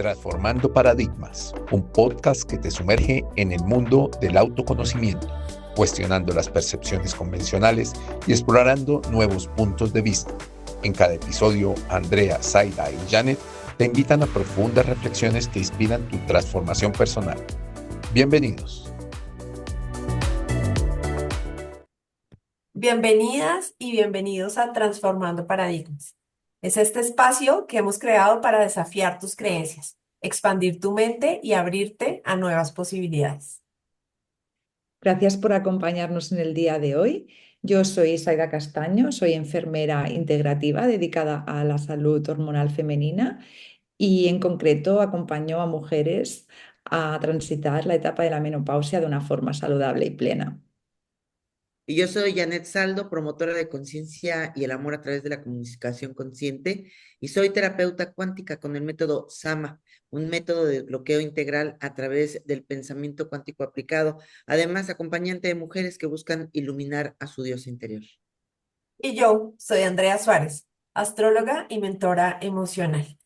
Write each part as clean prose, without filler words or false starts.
Transformando Paradigmas, un podcast que te sumerge en el mundo del autoconocimiento, cuestionando las percepciones convencionales y explorando nuevos puntos de vista. En cada episodio, Andrea, Zaida y Janet te invitan a profundas reflexiones que inspiran tu transformación personal. Bienvenidos. Bienvenidas y bienvenidos a Transformando Paradigmas. Es este espacio que hemos creado para desafiar tus creencias, expandir tu mente y abrirte a nuevas posibilidades. Gracias por acompañarnos en el día de hoy. Yo soy Zaida Castaño, soy enfermera integrativa dedicada a la salud hormonal femenina y en concreto acompaño a mujeres a transitar la etapa de la menopausia de una forma saludable y plena. Y yo soy Janet Saldo, promotora de conciencia y el amor a través de la comunicación consciente, y soy terapeuta cuántica con el método SAMA, un método de bloqueo integral a través del pensamiento cuántico aplicado, además acompañante de mujeres que buscan iluminar a su Dios interior. Y yo soy Andrea Suárez, astróloga y mentora emocional.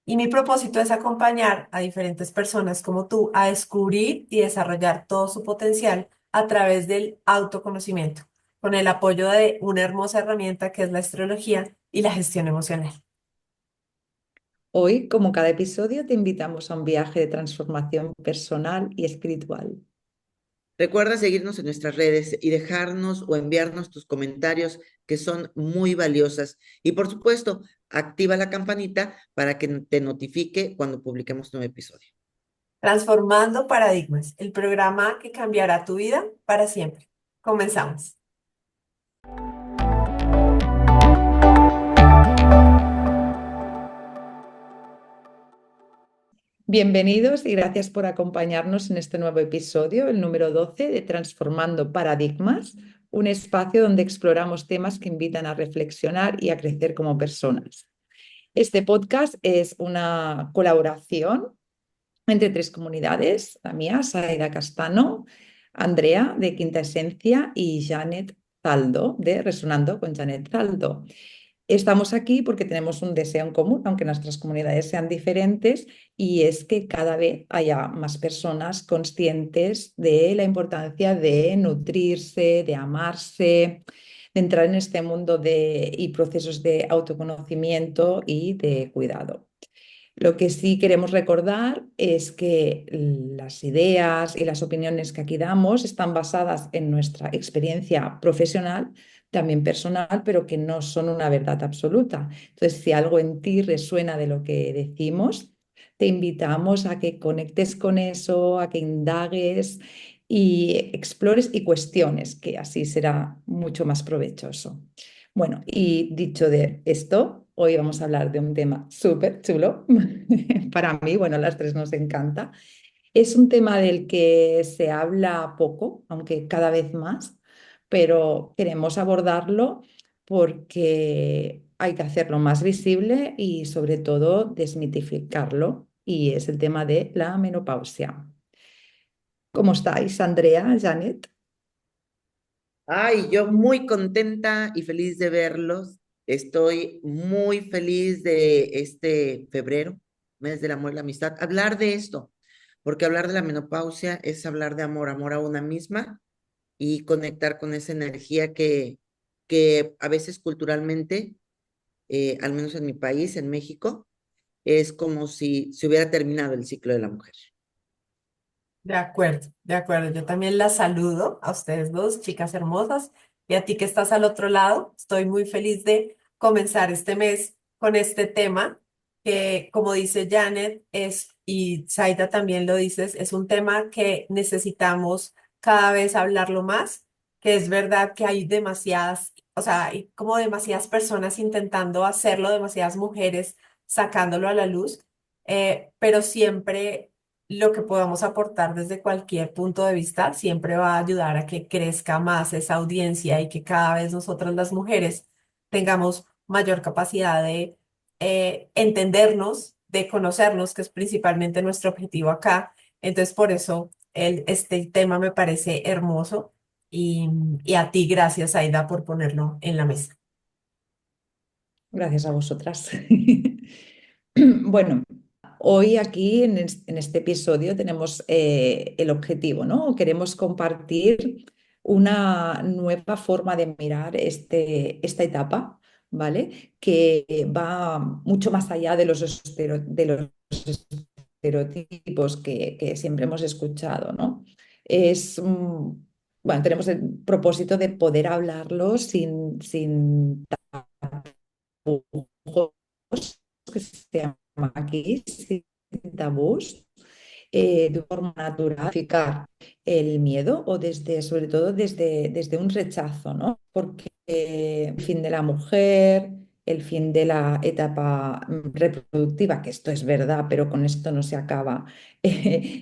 Y mi propósito es acompañar a diferentes personas como tú a descubrir y desarrollar todo su potencial a través del autoconocimiento, con el apoyo de una hermosa herramienta que es la astrología y la gestión emocional. Hoy, como cada episodio, te invitamos a un viaje de transformación personal y espiritual. Recuerda seguirnos en nuestras redes y dejarnos o enviarnos tus comentarios, que son muy valiosas. Y por supuesto, activa la campanita para que te notifique cuando publiquemos un nuevo episodio. Transformando Paradigmas, el programa que cambiará tu vida para siempre. Comenzamos. Bienvenidos y gracias por acompañarnos en este nuevo episodio, el número 12 de Transformando Paradigmas, un espacio donde exploramos temas que invitan a reflexionar y a crecer como personas. Este podcast es una colaboración entre tres comunidades, la mía, Saida Castano, Andrea de Quinta Esencia y Janet Zaldo de Resonando con Janet Zaldo. Estamos aquí porque tenemos un deseo en común, aunque nuestras comunidades sean diferentes, y es que cada vez haya más personas conscientes de la importancia de nutrirse, de amarse, de entrar en este mundo y procesos de autoconocimiento y de cuidado. Lo que sí queremos recordar es que las ideas y las opiniones que aquí damos están basadas en nuestra experiencia profesional, también personal, pero que no son una verdad absoluta. Entonces, si algo en ti resuena de lo que decimos, te invitamos a que conectes con eso, a que indagues y explores y cuestiones, que así será mucho más provechoso. Bueno, y dicho de esto, hoy vamos a hablar de un tema súper chulo. Para mí, bueno, a las tres nos encanta. Es un tema del que se habla poco, aunque cada vez más, pero queremos abordarlo porque hay que hacerlo más visible y sobre todo desmitificarlo. Y es el tema de la menopausia. ¿Cómo estáis, Andrea, Janet? Ay, yo muy contenta y feliz de verlos. Estoy muy feliz de este febrero, mes del amor y la amistad. Hablar de esto, porque hablar de la menopausia es hablar de amor, amor a una misma y conectar con esa energía que a veces culturalmente, al menos en mi país, en México, es como si se hubiera terminado el ciclo de la mujer. De acuerdo, de acuerdo. Yo también las saludo a ustedes dos, chicas hermosas, y a ti que estás al otro lado. Estoy muy feliz de comenzar este mes con este tema, que como dice Janet, y Zaida también lo dices, es un tema que necesitamos cada vez hablarlo más, que es verdad que hay demasiadas, o sea, hay como demasiadas personas intentando hacerlo, demasiadas mujeres sacándolo a la luz, pero siempre lo que podamos aportar desde cualquier punto de vista siempre va a ayudar a que crezca más esa audiencia y que cada vez nosotras las mujeres tengamos mayor capacidad de entendernos, de conocernos, que es principalmente nuestro objetivo acá. Entonces, por eso este tema me parece hermoso y a ti gracias, Aida, por ponerlo en la mesa. Gracias a vosotras. Bueno, hoy aquí en este episodio tenemos el objetivo, ¿no? Queremos compartir una nueva forma de mirar esta etapa, ¿vale? Que va mucho más allá de de los estereotipos que siempre hemos escuchado, ¿no? Es, bueno, tenemos el propósito de poder hablarlo sin tapujos, que se llama aquí, sin tabús, de forma natural, identificar el miedo o sobre todo desde un rechazo, ¿no? Porque el fin de la mujer, el fin de la etapa reproductiva, que esto es verdad, pero con esto no se acaba,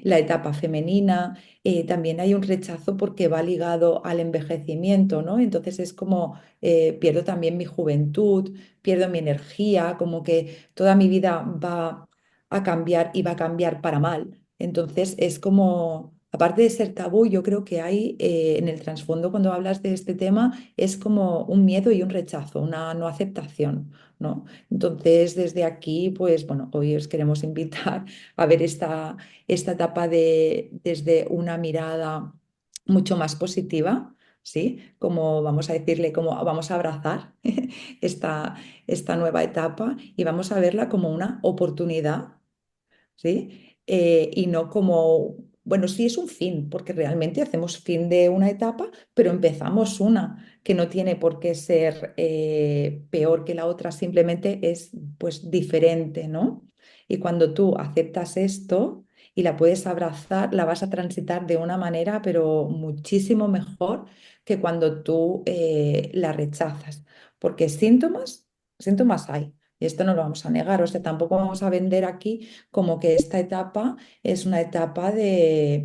la etapa femenina, también hay un rechazo porque va ligado al envejecimiento, ¿no? Entonces es como pierdo también mi juventud, pierdo mi energía, como que toda mi vida va a cambiar y va a cambiar para mal. Entonces es como, aparte de ser tabú, yo creo que hay en el trasfondo cuando hablas de este tema es como un miedo y un rechazo, una no aceptación, ¿no? Entonces desde aquí, pues bueno, hoy os queremos invitar a ver esta etapa desde una mirada mucho más positiva. ¿Sí? Como vamos a decirle, como vamos a abrazar esta, esta nueva etapa y vamos a verla como una oportunidad, ¿sí? Y no como, bueno, sí es un fin, porque realmente hacemos fin de una etapa, pero empezamos una que no tiene por qué ser peor que la otra, simplemente es pues diferente, ¿no? Y cuando tú aceptas esto y la puedes abrazar, la vas a transitar de una manera, pero muchísimo mejor que cuando tú la rechazas, porque síntomas hay. Y esto no lo vamos a negar, o sea, tampoco vamos a vender aquí como que esta etapa es una etapa de,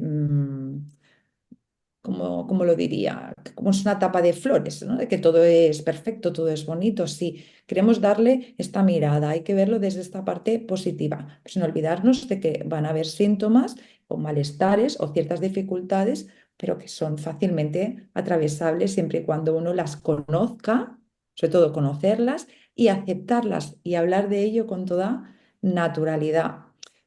como lo diría, como es una etapa de flores, ¿no? De que todo es perfecto, todo es bonito. Sí, queremos darle esta mirada, hay que verlo desde esta parte positiva, sin olvidarnos de que van a haber síntomas o malestares o ciertas dificultades, pero que son fácilmente atravesables siempre y cuando uno las conozca, sobre todo conocerlas y aceptarlas y hablar de ello con toda naturalidad.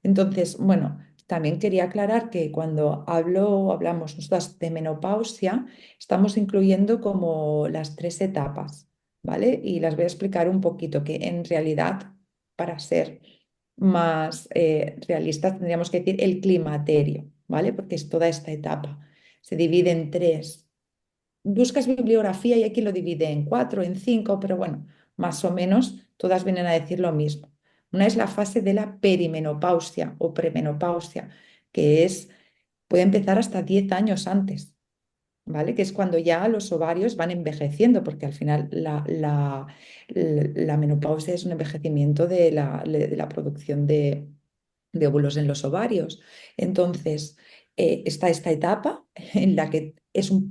Entonces, bueno. También quería aclarar que cuando hablamos nosotras de menopausia, estamos incluyendo como las tres etapas, ¿vale? Y las voy a explicar un poquito, que en realidad, para ser más realistas, tendríamos que decir el climaterio, ¿vale? Porque es toda esta etapa. Se divide en tres. Buscas bibliografía y aquí lo divide en cuatro, en cinco, pero bueno, más o menos todas vienen a decir lo mismo. Una es la fase de la perimenopausia o premenopausia, que puede empezar hasta 10 años antes, ¿vale? Que es cuando ya los ovarios van envejeciendo, porque al final la menopausia es un envejecimiento de la producción de óvulos en los ovarios. Entonces, está esta etapa en la que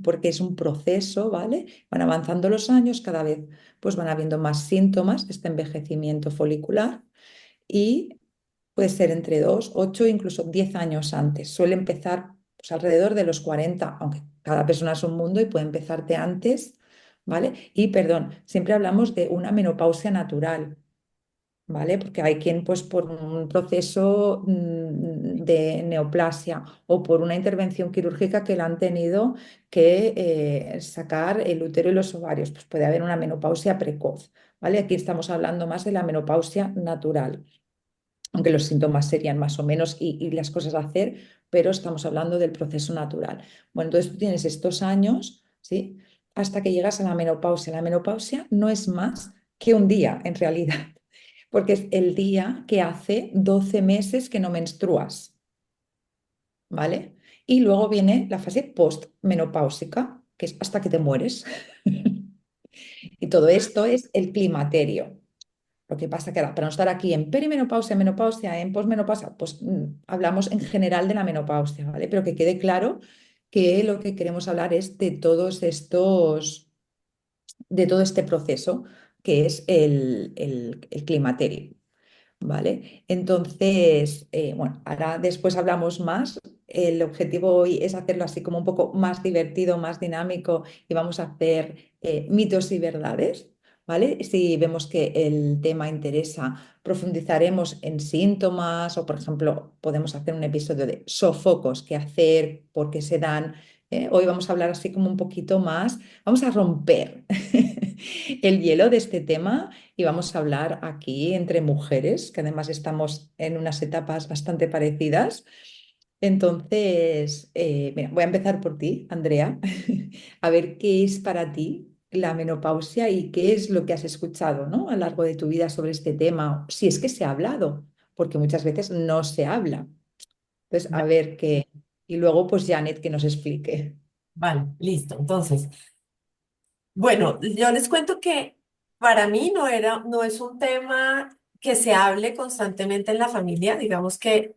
porque es un proceso, ¿vale? Van avanzando los años, cada vez pues van habiendo más síntomas de este envejecimiento folicular y puede ser entre 2 8 incluso 10 años antes. Suele empezar pues, alrededor de los 40, aunque cada persona es un mundo y puede empezarte antes, ¿vale? Y perdón, siempre hablamos de una menopausia natural. ¿Vale? Porque hay quien, pues, por un proceso de neoplasia o por una intervención quirúrgica que le han tenido que sacar el útero y los ovarios, pues puede haber una menopausia precoz, ¿vale? Aquí estamos hablando más de la menopausia natural, aunque los síntomas serían más o menos y las cosas a hacer, pero estamos hablando del proceso natural. Bueno, entonces tú tienes estos años, ¿sí? Hasta que llegas a la menopausia. La menopausia no es más que un día, en realidad, porque es el día que hace 12 meses que no menstruas, ¿vale? Y luego viene la fase postmenopáusica, que es hasta que te mueres. Y todo esto es el climaterio. Lo que pasa que ahora, para no estar aquí en perimenopausia, menopausia, en posmenopausia, pues hablamos en general de la menopausia, ¿vale? Pero que quede claro que lo que queremos hablar es de todo este proceso que es el climaterio. ¿Vale? Entonces, bueno, ahora después hablamos más. El objetivo hoy es hacerlo así como un poco más divertido, más dinámico y vamos a hacer mitos y verdades, ¿vale? Si vemos que el tema interesa, profundizaremos en síntomas o, por ejemplo, podemos hacer un episodio de sofocos, qué hacer, por qué se dan. Hoy vamos a hablar así como un poquito más, vamos a romper el hielo de este tema y vamos a hablar aquí entre mujeres, que además estamos en unas etapas bastante parecidas. Entonces, mira, voy a empezar por ti, Andrea, a ver qué es para ti la menopausia y qué es lo que has escuchado, ¿no? A lo largo de tu vida sobre este tema, si es que se ha hablado, porque muchas veces no se habla. Entonces, a ver qué. Y luego, pues Janet, que nos explique. Vale, listo. Entonces, bueno, yo les cuento que para mí no es un tema que se hable constantemente en la familia. Digamos que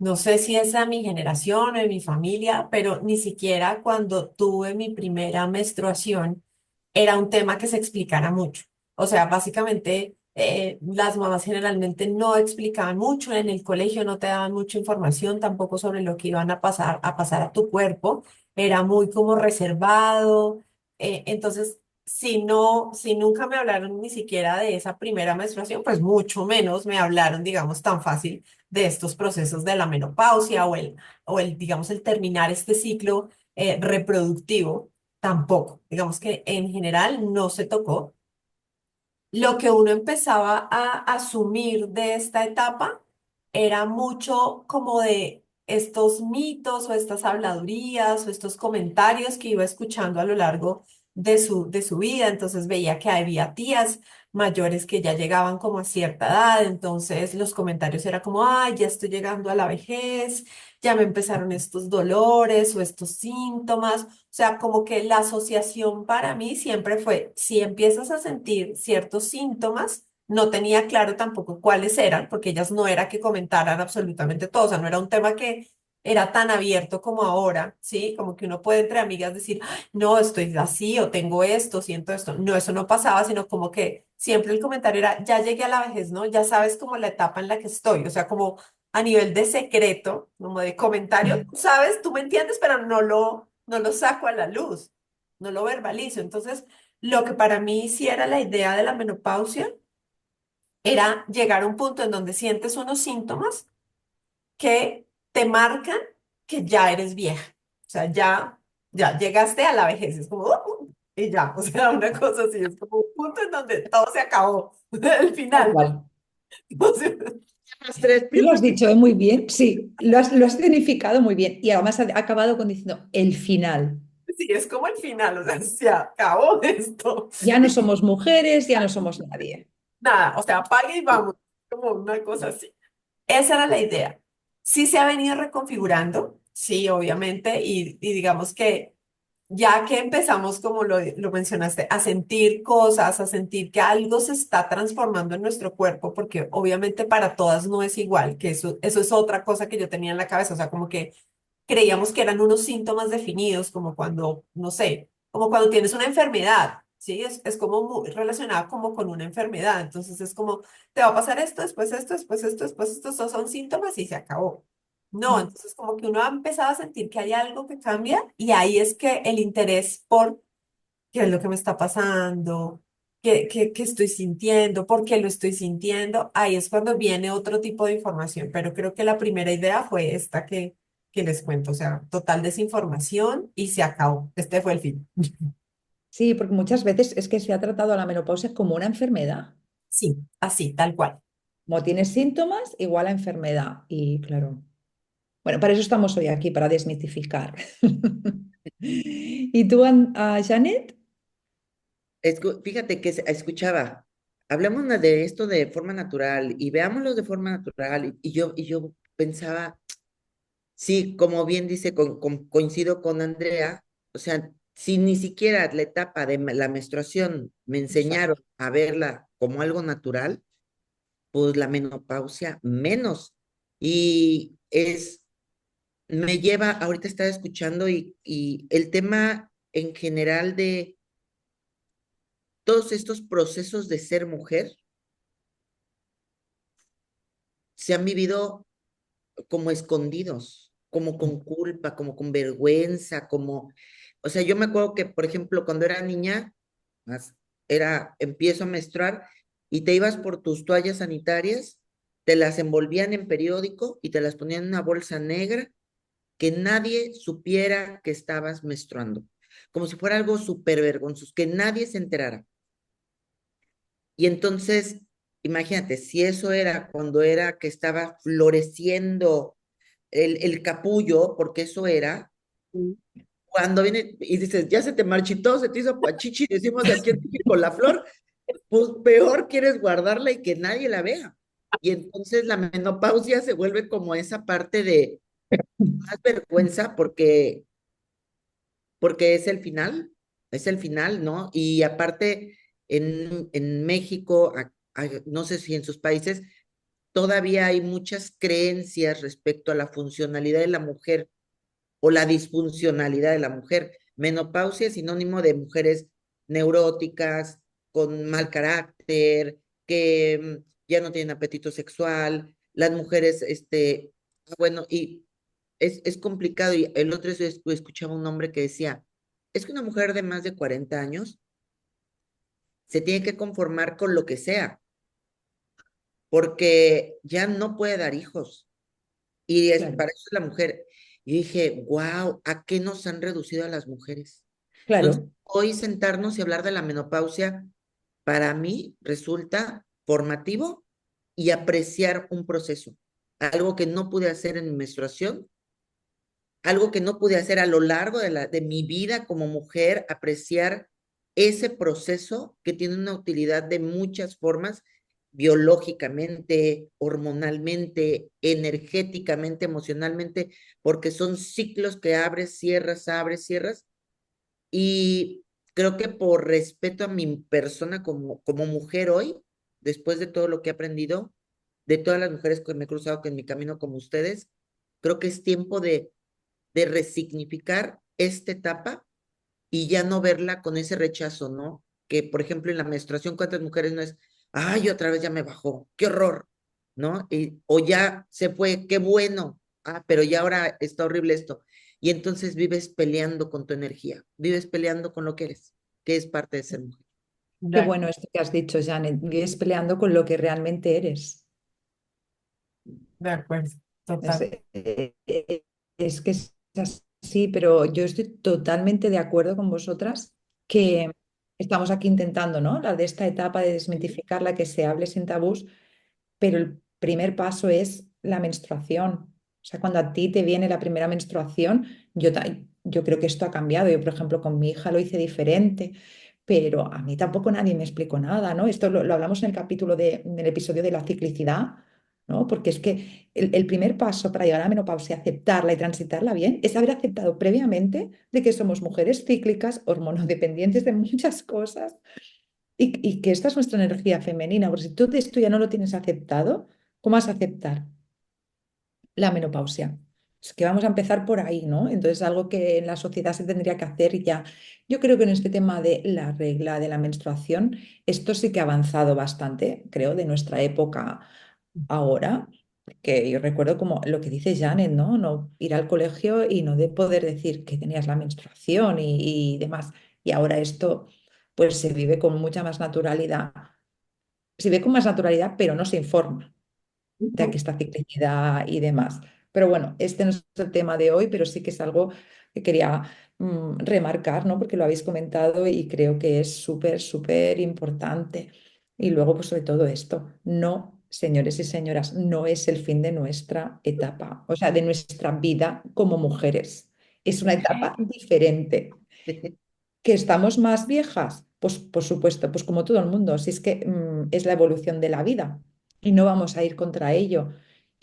no sé si es a mi generación o en mi familia, pero ni siquiera cuando tuve mi primera menstruación era un tema que se explicara mucho. O sea, básicamente las mamás generalmente no explicaban mucho, en el colegio no te daban mucha información tampoco sobre lo que iban a pasar a tu cuerpo, era muy como reservado. Entonces, si nunca me hablaron ni siquiera de esa primera menstruación, pues mucho menos me hablaron, digamos, tan fácil de estos procesos de la menopausia digamos, el terminar este ciclo reproductivo. Tampoco. Digamos que en general no se tocó. Lo que uno empezaba a asumir de esta etapa era mucho como de estos mitos o estas habladurías o estos comentarios que iba escuchando a lo largo de su vida. Entonces veía que había tías mayores que ya llegaban como a cierta edad, entonces los comentarios era como, ay, ya estoy llegando a la vejez, ya me empezaron estos dolores o estos síntomas. O sea, como que la asociación para mí siempre fue, si empiezas a sentir ciertos síntomas, no tenía claro tampoco cuáles eran, porque ellas no era que comentaran absolutamente todo, o sea, no era un tema que era tan abierto como ahora, ¿sí? Como que uno puede entre amigas decir, "Ay, no, estoy así o tengo esto, siento esto". No, eso no pasaba, sino como que siempre el comentario era, ya llegué a la vejez, ¿no? Ya sabes como la etapa en la que estoy, o sea, como a nivel de secreto, como de comentario, tú sabes, tú me entiendes, pero no lo saco a la luz, no lo verbalizo. Entonces, lo que para mí sí era la idea de la menopausia era llegar a un punto en donde sientes unos síntomas que te marcan que ya eres vieja. O sea, ya llegaste a la vejez, es como, y ya, o sea, una cosa así, es como un punto en donde todo se acabó, el Tal final. cual. Entonces, Las tres Tú lo has primeras. dicho, muy bien, sí, lo has significado muy bien y además ha acabado con diciendo el final. sí, es como el final, o sea, se acabó esto. Ya no somos mujeres, ya no somos nadie. Nada, o sea, apague y vamos, como una cosa así. Esa era la idea. Sí se ha venido reconfigurando, sí, obviamente, y digamos que ya que empezamos, como lo mencionaste, a sentir cosas, a sentir que algo se está transformando en nuestro cuerpo, porque obviamente para todas no es igual, que eso es otra cosa que yo tenía en la cabeza, o sea, como que creíamos que eran unos síntomas definidos, como cuando, no sé, como cuando tienes una enfermedad, ¿sí? Es como muy relacionada como con una enfermedad. Entonces es como, te va a pasar esto, después esto, después esto, después esto, esos son síntomas y se acabó. No, entonces como que uno ha empezado a sentir que hay algo que cambia y ahí es que el interés por qué es lo que me está pasando, qué estoy sintiendo, por qué lo estoy sintiendo, ahí es cuando viene otro tipo de información, pero creo que la primera idea fue esta que les cuento, o sea, total desinformación y se acabó. Este fue el fin. Sí, porque muchas veces es que se ha tratado a la menopausia como una enfermedad. Sí, así, tal cual. Como tienes síntomas, igual a enfermedad. Y claro, bueno, para eso estamos hoy aquí, para desmitificar. ¿Y tú, Janet? Fíjate que escuchaba, hablamos de esto de forma natural y veámoslo de forma natural y yo pensaba, sí, como bien dice, coincido con Andrea, o sea, si ni siquiera la etapa de la menstruación me Exacto. enseñaron a verla como algo natural, pues la menopausia menos. Y me lleva, ahorita estaba escuchando y el tema en general de todos estos procesos de ser mujer se han vivido como escondidos, como con culpa, como con vergüenza, como, o sea, yo me acuerdo que, por ejemplo, cuando era niña, más, era, empiezo a menstruar y te ibas por tus toallas sanitarias, te las envolvían en periódico y te las ponían en una bolsa negra, que nadie supiera que estabas menstruando, como si fuera algo súper vergonzoso, que nadie se enterara. Y entonces, imagínate, si eso era cuando era que estaba floreciendo el capullo, porque eso era, Mm. cuando viene y dices, ya se te marchitó, se te hizo pachichi, decimos aquí en México la flor, pues peor quieres guardarla y que nadie la vea. Y entonces la menopausia se vuelve como esa parte de más vergüenza porque es el final, ¿no? Y aparte, en México, no sé si en sus países, todavía hay muchas creencias respecto a la funcionalidad de la mujer o la disfuncionalidad de la mujer. Menopausia es sinónimo de mujeres neuróticas, con mal carácter, que ya no tienen apetito sexual, las mujeres, bueno, y es complicado. Y el otro día escuchaba un hombre que decía, es que una mujer de más de 40 años se tiene que conformar con lo que sea, porque ya no puede dar hijos. Y Claro, para eso es la mujer. Y dije, wow, ¿a qué nos han reducido a las mujeres? Entonces, claro. hoy sentarnos y hablar de la menopausia, para mí resulta formativo y apreciar un proceso. Algo que no pude hacer en mi menstruación, algo que no pude hacer a lo largo de mi vida como mujer, apreciar ese proceso que tiene una utilidad de muchas formas, biológicamente, hormonalmente, energéticamente, emocionalmente, porque son ciclos que abres, cierras, y creo que por respeto a mi persona como mujer hoy, después de todo lo que he aprendido, de todas las mujeres que me he cruzado que en mi camino como ustedes, creo que es tiempo de resignificar esta etapa y ya no verla con ese rechazo, ¿no? Que, por ejemplo, en la menstruación, ¿cuántas mujeres no es, ay, otra vez ya me bajó, qué horror, ¿no? O ya se fue, qué bueno, pero ya ahora está horrible esto. Y entonces vives peleando con tu energía, vives peleando con lo que eres, que es parte de ser mujer. De Qué bueno acuerdo, esto que has dicho, Janet. Vives peleando con lo que realmente eres. de acuerdo, Es, total. es que es así, pero yo estoy totalmente de acuerdo con vosotras que estamos aquí intentando, ¿no? Hablar de esta etapa de desmitificarla, que se hable sin tabús, pero el primer paso es la menstruación. O sea, cuando a ti te viene la primera menstruación, yo creo que esto ha cambiado. Yo, por ejemplo, con mi hija lo hice diferente, pero a mí tampoco nadie me explicó nada, ¿no? Esto lo hablamos en el capítulo en el episodio de la ciclicidad, ¿no? Porque es que el primer paso para llegar a la menopausia, aceptarla y transitarla bien, es haber aceptado previamente de que somos mujeres cíclicas, hormonodependientes de muchas cosas y que esta es nuestra energía femenina, porque si tú de esto ya no lo tienes aceptado, ¿cómo vas a aceptar la menopausia? Es que vamos a empezar por ahí, ¿no? Entonces, algo que en la sociedad se tendría que hacer ya. Yo creo que en este tema de la regla de la menstruación, esto sí que ha avanzado bastante, creo, de nuestra época ahora, que yo recuerdo como lo que dice Janet, ¿no? No ir al colegio y no de poder decir que tenías la menstruación y demás. Y ahora esto, pues se vive con mucha más naturalidad. Se ve con más naturalidad, pero no se informa de aquí Ujú. esta ciclicidad y demás. Pero bueno, este no es el tema de hoy, pero sí que es algo que quería remarcar, ¿no? Porque lo habéis comentado y creo que es súper, súper importante. Y luego, pues sobre todo esto, no, señores y señoras, no es el fin de nuestra etapa, o sea, de nuestra vida como mujeres. Es una etapa diferente. ¿Que estamos más viejas? Pues por supuesto, pues como todo el mundo, si es que es la evolución de la vida y no vamos a ir contra ello.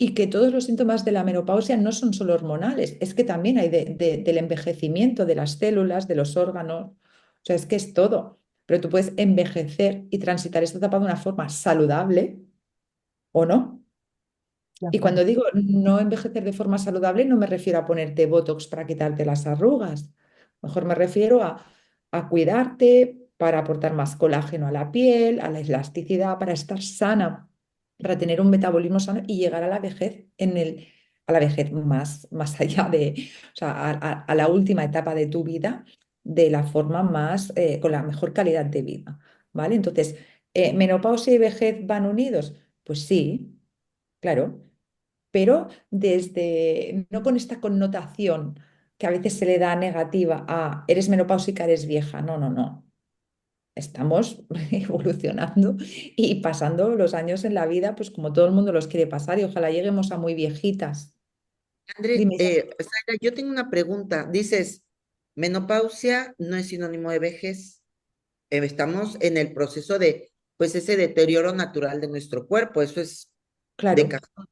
Y que todos los síntomas de la menopausia no son solo hormonales, es que también hay del envejecimiento de las células, de los órganos, o sea, es que es todo. Pero tú puedes envejecer y transitar esta etapa de una forma saludable o no. De Y acuerdo. cuando digo no envejecer de forma saludable, no me refiero a ponerte Botox para quitarte las arrugas. Mejor me refiero a cuidarte para aportar más colágeno a la piel, a la elasticidad, para estar sana, para tener un metabolismo sano y llegar a la vejez a la vejez más allá o sea, a la última etapa de tu vida de la forma más, con la mejor calidad de vida. ¿vale? Entonces, ¿menopausia y vejez van unidos? Pues sí, claro, pero desde, no con esta connotación que a veces se le da negativa a eres menopáusica, eres vieja. No, no, no. Estamos evolucionando y pasando los años en la vida, pues como todo el mundo los quiere pasar y ojalá lleguemos a muy viejitas. André, Dime. Zaira, yo tengo una pregunta. Dices, menopausia no es sinónimo de vejez. Estamos en el proceso de, pues, ese deterioro natural de nuestro cuerpo. Eso es de Claro. cajón.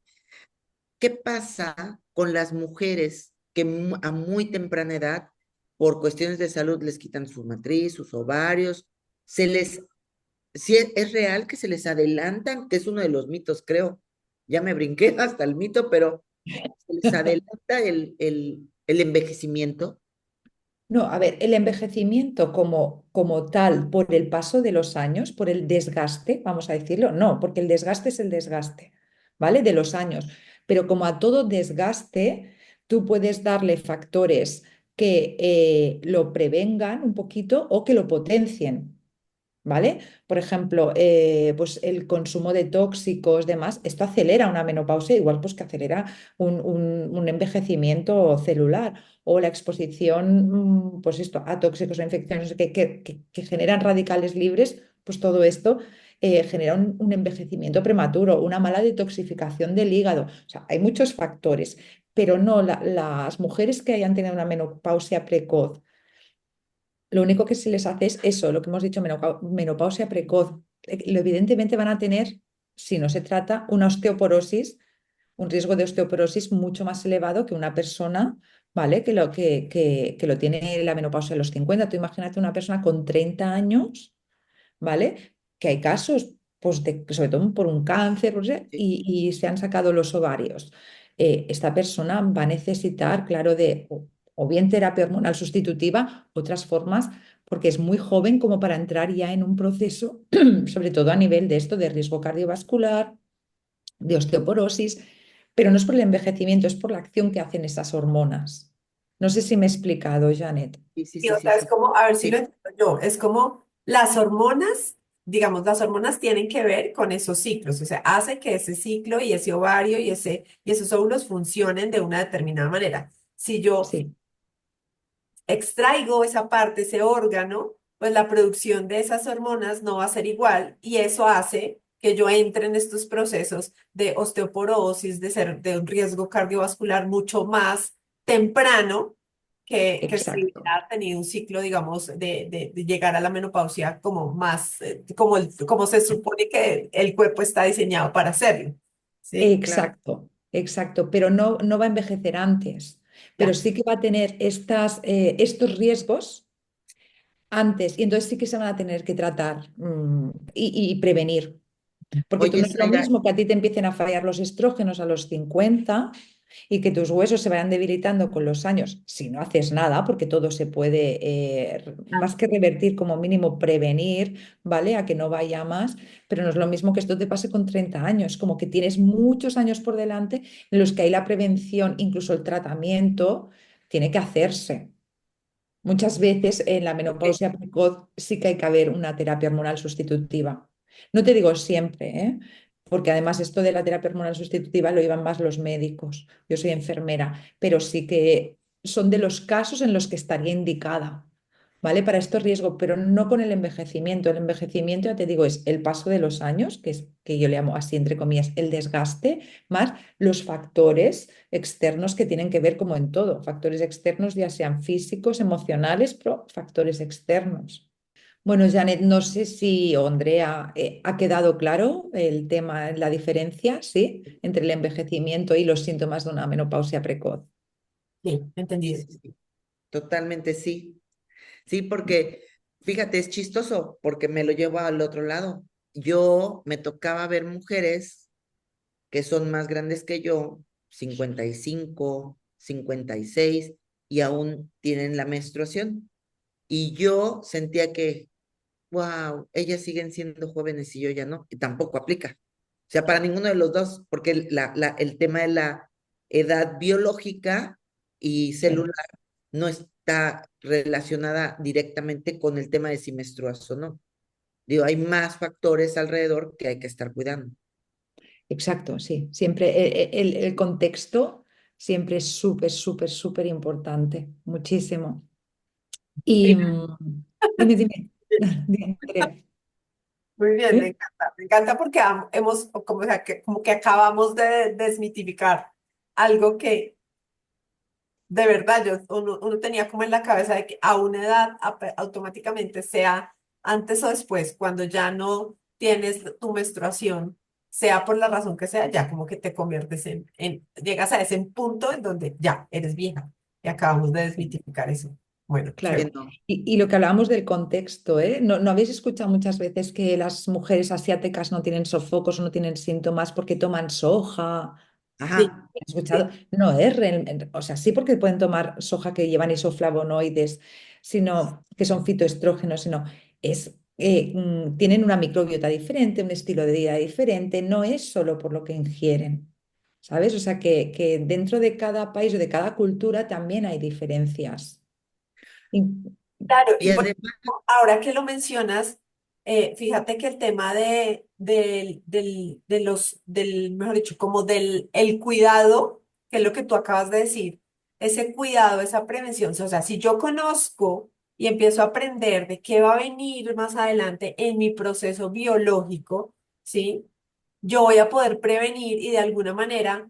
¿Qué pasa con las mujeres que a muy temprana edad, por cuestiones de salud, les quitan su matriz, sus ovarios? Se les, si es real que se les adelantan, que es uno de los mitos, creo. Ya me brinqué hasta el mito, pero se les adelanta el envejecimiento. No, a ver, el envejecimiento como tal, por el paso de los años, por el desgaste, vamos a decirlo, no, porque el desgaste es el desgaste, ¿vale? De los años. Pero como a todo desgaste, tú puedes darle factores que lo prevengan un poquito o que lo potencien. ¿Vale? Por ejemplo, pues el consumo de tóxicos, demás, esto acelera una menopausia, igual pues que acelera un envejecimiento celular o la exposición, pues esto, a tóxicos o infecciones que generan radicales libres, pues todo esto genera un envejecimiento prematuro, una mala detoxificación del hígado. O sea, hay muchos factores, pero no las mujeres que hayan tenido una menopausia precoz, lo único que se les hace es eso, lo que hemos dicho, menopausia precoz. Evidentemente van a tener, si no se trata, una osteoporosis, un riesgo de osteoporosis mucho más elevado que una persona, ¿vale? Que lo tiene la menopausia a los 50. Tú imagínate una persona con 30 años, ¿vale? Que hay casos, pues, sobre todo por un cáncer, Sí. y se han sacado los ovarios. Esta persona va a necesitar, claro, o bien terapia hormonal sustitutiva, otras formas, porque es muy joven como para entrar ya en un proceso, sobre todo a nivel de esto, de riesgo cardiovascular, de osteoporosis, pero no es por el envejecimiento, es por la acción que hacen esas hormonas. No sé si me he explicado, Janet. Sí, sí, Y sí, o sí, sea, es sí. como, a ver si lo Sí. entiendo yo, es como las hormonas, digamos, las hormonas tienen que ver con esos ciclos, o sea, hace que ese ciclo y ese ovario y esos óvulos funcionen de una determinada manera. Si yo Sí, extraigo esa parte, ese órgano, pues la producción de esas hormonas no va a ser igual y eso hace que yo entre en estos procesos de osteoporosis, de ser de un riesgo cardiovascular mucho más temprano que si exacto. hubiera tenido un ciclo, digamos, de llegar a la menopausia como más, como, como se supone que el cuerpo está diseñado para hacerlo. ¿Sí? Claro. Exacto, exacto, pero no, no va a envejecer antes, pero Ya. sí que va a tener estos riesgos antes y entonces sí que se van a tener que tratar y prevenir. Porque tú Oye, no es lo Zaira, mismo que a ti te empiecen a fallar los estrógenos a los 50 y que tus huesos se vayan debilitando con los años, si no haces nada, porque todo se puede, más que revertir, como mínimo prevenir, ¿vale? A que no vaya más, pero no es lo mismo que esto te pase con 30 años, como que tienes muchos años por delante en los que hay la prevención, incluso el tratamiento, tiene que hacerse. Muchas veces en la porque, menopausia precoz sí que hay que haber una terapia hormonal sustitutiva. No te digo siempre, ¿eh? Porque además esto de la terapia hormonal sustitutiva lo llevan más los médicos. Yo soy enfermera, pero sí que son de los casos en los que estaría indicada, ¿vale? Para estos riesgos, pero no con el envejecimiento. El envejecimiento, ya te digo, es el paso de los años, que es que yo le llamo así, entre comillas, el desgaste, más los factores externos que tienen que ver como en todo, factores externos ya sean físicos, emocionales, pero factores externos. Bueno, Janet, no sé si, o Andrea, ha quedado claro el tema, la diferencia, ¿sí? Entre el envejecimiento y los síntomas de una menopausia precoz. Sí, sí, entendido. sí, sí, totalmente sí. Sí, porque fíjate, es chistoso, porque me lo llevo al otro lado. Yo me tocaba ver mujeres que son más grandes que yo, 55, 56, y aún tienen la menstruación. Y yo sentía que, wow, ellas siguen siendo jóvenes y yo ya no, y tampoco aplica. O sea, para ninguno de los dos, porque el tema de la edad biológica y Claro. celular no está relacionada directamente con el tema de si menstruas o no. Digo, hay más factores alrededor que hay que estar cuidando. Exacto, sí. Siempre el contexto siempre es súper, súper, súper importante. Muchísimo. Y dime, dime. Dime, Andrea. Muy bien, ¿Eh? me encanta porque hemos, como, o sea, como que acabamos de desmitificar algo que de verdad uno tenía como en la cabeza de que a una edad automáticamente sea antes o después, cuando ya no tienes tu menstruación, sea por la razón que sea, ya como que te conviertes llegas a ese punto en donde ya eres vieja y acabamos de desmitificar eso. Bueno, Claro. chévere. Que no. Y lo que hablábamos del contexto, ¿eh? ¿No habéis escuchado muchas veces que las mujeres asiáticas no tienen sofocos o no tienen síntomas porque toman soja? Sí, Ajá. ¿He escuchado? No es, o sea, sí porque pueden tomar soja que llevan isoflavonoides, sino que son fitoestrógenos, sino tienen una microbiota diferente, un estilo de vida diferente, no es solo por lo que ingieren, ¿sabes? O sea, que dentro de cada país o de cada cultura también hay diferencias. Y- claro, Y y por además, ejemplo, ahora que lo mencionas, fíjate que el tema mejor dicho, como el cuidado, que es lo que tú acabas de decir, ese cuidado, esa prevención, o sea, si yo conozco y empiezo a aprender de qué va a venir más adelante en mi proceso biológico, ¿sí? Yo voy a poder prevenir y de alguna manera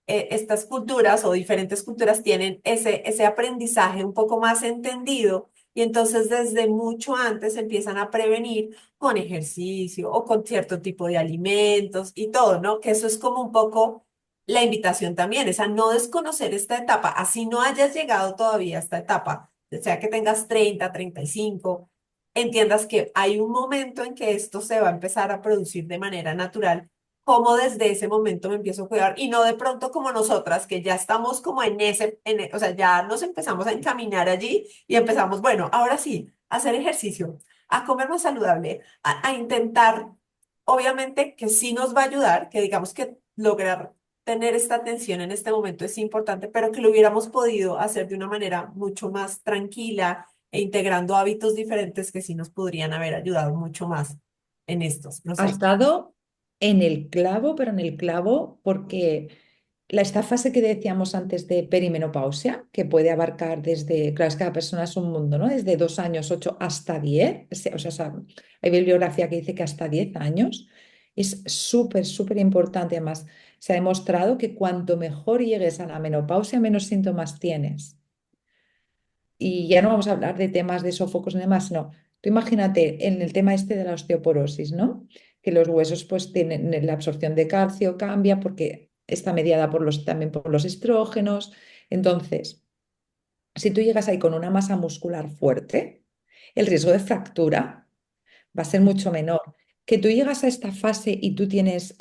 estas culturas o diferentes culturas tienen ese aprendizaje un poco más entendido y entonces desde mucho antes empiezan a prevenir con ejercicio o con cierto tipo de alimentos y todo, ¿no? Que eso es como un poco la invitación también, es a no desconocer esta etapa, así no hayas llegado todavía a esta etapa, o sea que tengas 30, 35, entiendas que hay un momento en que esto se va a empezar a producir de manera natural, cómo desde ese momento me empiezo a cuidar y no de pronto como nosotras que ya estamos como o sea, ya nos empezamos a encaminar allí y empezamos, bueno, ahora sí, a hacer ejercicio, a comer más saludable, a intentar, obviamente que sí nos va a ayudar, que digamos que lograr tener esta atención en este momento es importante, pero que lo hubiéramos podido hacer de una manera mucho más tranquila e integrando hábitos diferentes que sí nos podrían haber ayudado mucho más en estos, no Has sé. dado en el clavo, pero en el clavo porque esta fase que decíamos antes de perimenopausia, que puede abarcar desde, claro, es que cada persona es un mundo, ¿no? Desde 2 años, 8 hasta 10, o sea, hay bibliografía que dice que hasta 10 años, es súper, súper importante. Además, se ha demostrado que cuanto mejor llegues a la menopausia, menos síntomas tienes. Y ya no vamos a hablar de temas de sofocos ni demás, no. Tú imagínate en el tema este de la osteoporosis, ¿no? Que los huesos pues tienen la absorción de calcio, cambia porque está mediada también por los estrógenos. Entonces, si tú llegas ahí con una masa muscular fuerte, el riesgo de fractura va a ser mucho menor. Que tú llegas a esta fase y tú tienes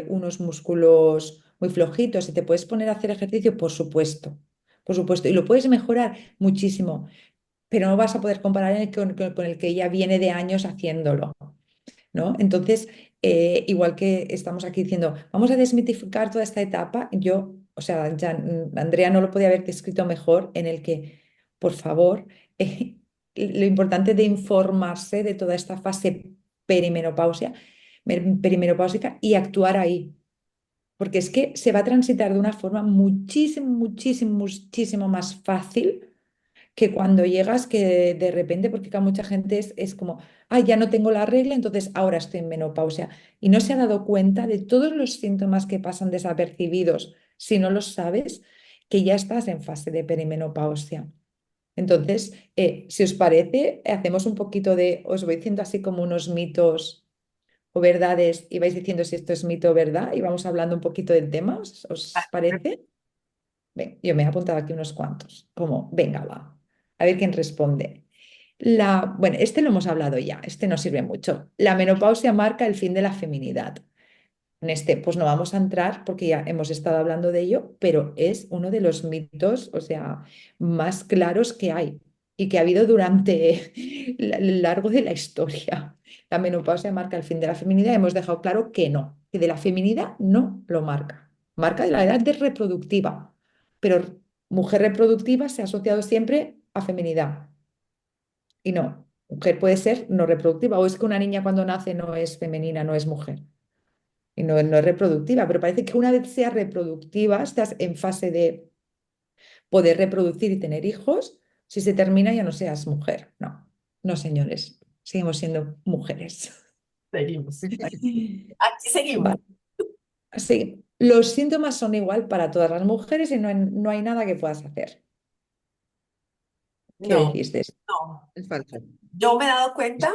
unos músculos muy flojitos y te puedes poner a hacer ejercicio, por supuesto, por supuesto, y lo puedes mejorar muchísimo, pero no vas a poder comparar con el que ya viene de años haciéndolo, ¿no? Entonces, igual que estamos aquí diciendo, vamos a desmitificar toda esta etapa, yo, o sea, ya Andrea no lo podía haber descrito mejor en el que, por favor, lo importante de informarse de toda esta fase perimenopausia, perimenopáusica y actuar ahí. Porque es que se va a transitar de una forma muchísimo, muchísimo, muchísimo más fácil que cuando llegas que de repente, porque acá mucha gente es como, ay, ya no tengo la regla, entonces ahora estoy en menopausia. Y no se ha dado cuenta de todos los síntomas que pasan desapercibidos, si no los sabes, que ya estás en fase de perimenopausia. Entonces, si os parece, hacemos un poquito os voy diciendo así como unos mitos o verdades y vais diciendo si esto es mito o verdad y vamos hablando un poquito del tema, ¿os parece? Yo me he apuntado aquí unos cuantos, como, venga, va, a ver quién responde. Bueno, este lo hemos hablado ya, este no sirve mucho. La menopausia marca el fin de la feminidad. En este, pues no vamos a entrar porque ya hemos estado hablando de ello, pero es uno de los mitos, o sea, más claros que hay y que ha habido durante el largo de la historia. La menopausia marca el fin de la feminidad. Hemos dejado claro que no, que de la feminidad no lo marca. Marca de la edad de reproductiva, pero mujer reproductiva se ha asociado siempre a feminidad y no. Mujer puede ser no reproductiva, o es que una niña cuando nace no es femenina, no es mujer y no es reproductiva, pero parece que una vez sea reproductiva, estás en fase de poder reproducir y tener hijos, si se termina ya no seas mujer. No, no, señores, seguimos siendo mujeres. Seguimos. Aquí seguimos. Vale. Sí, los síntomas son igual para todas las mujeres y no hay nada que puedas hacer. ¿Qué No, decís de eso? no. Es falso. Yo me he dado cuenta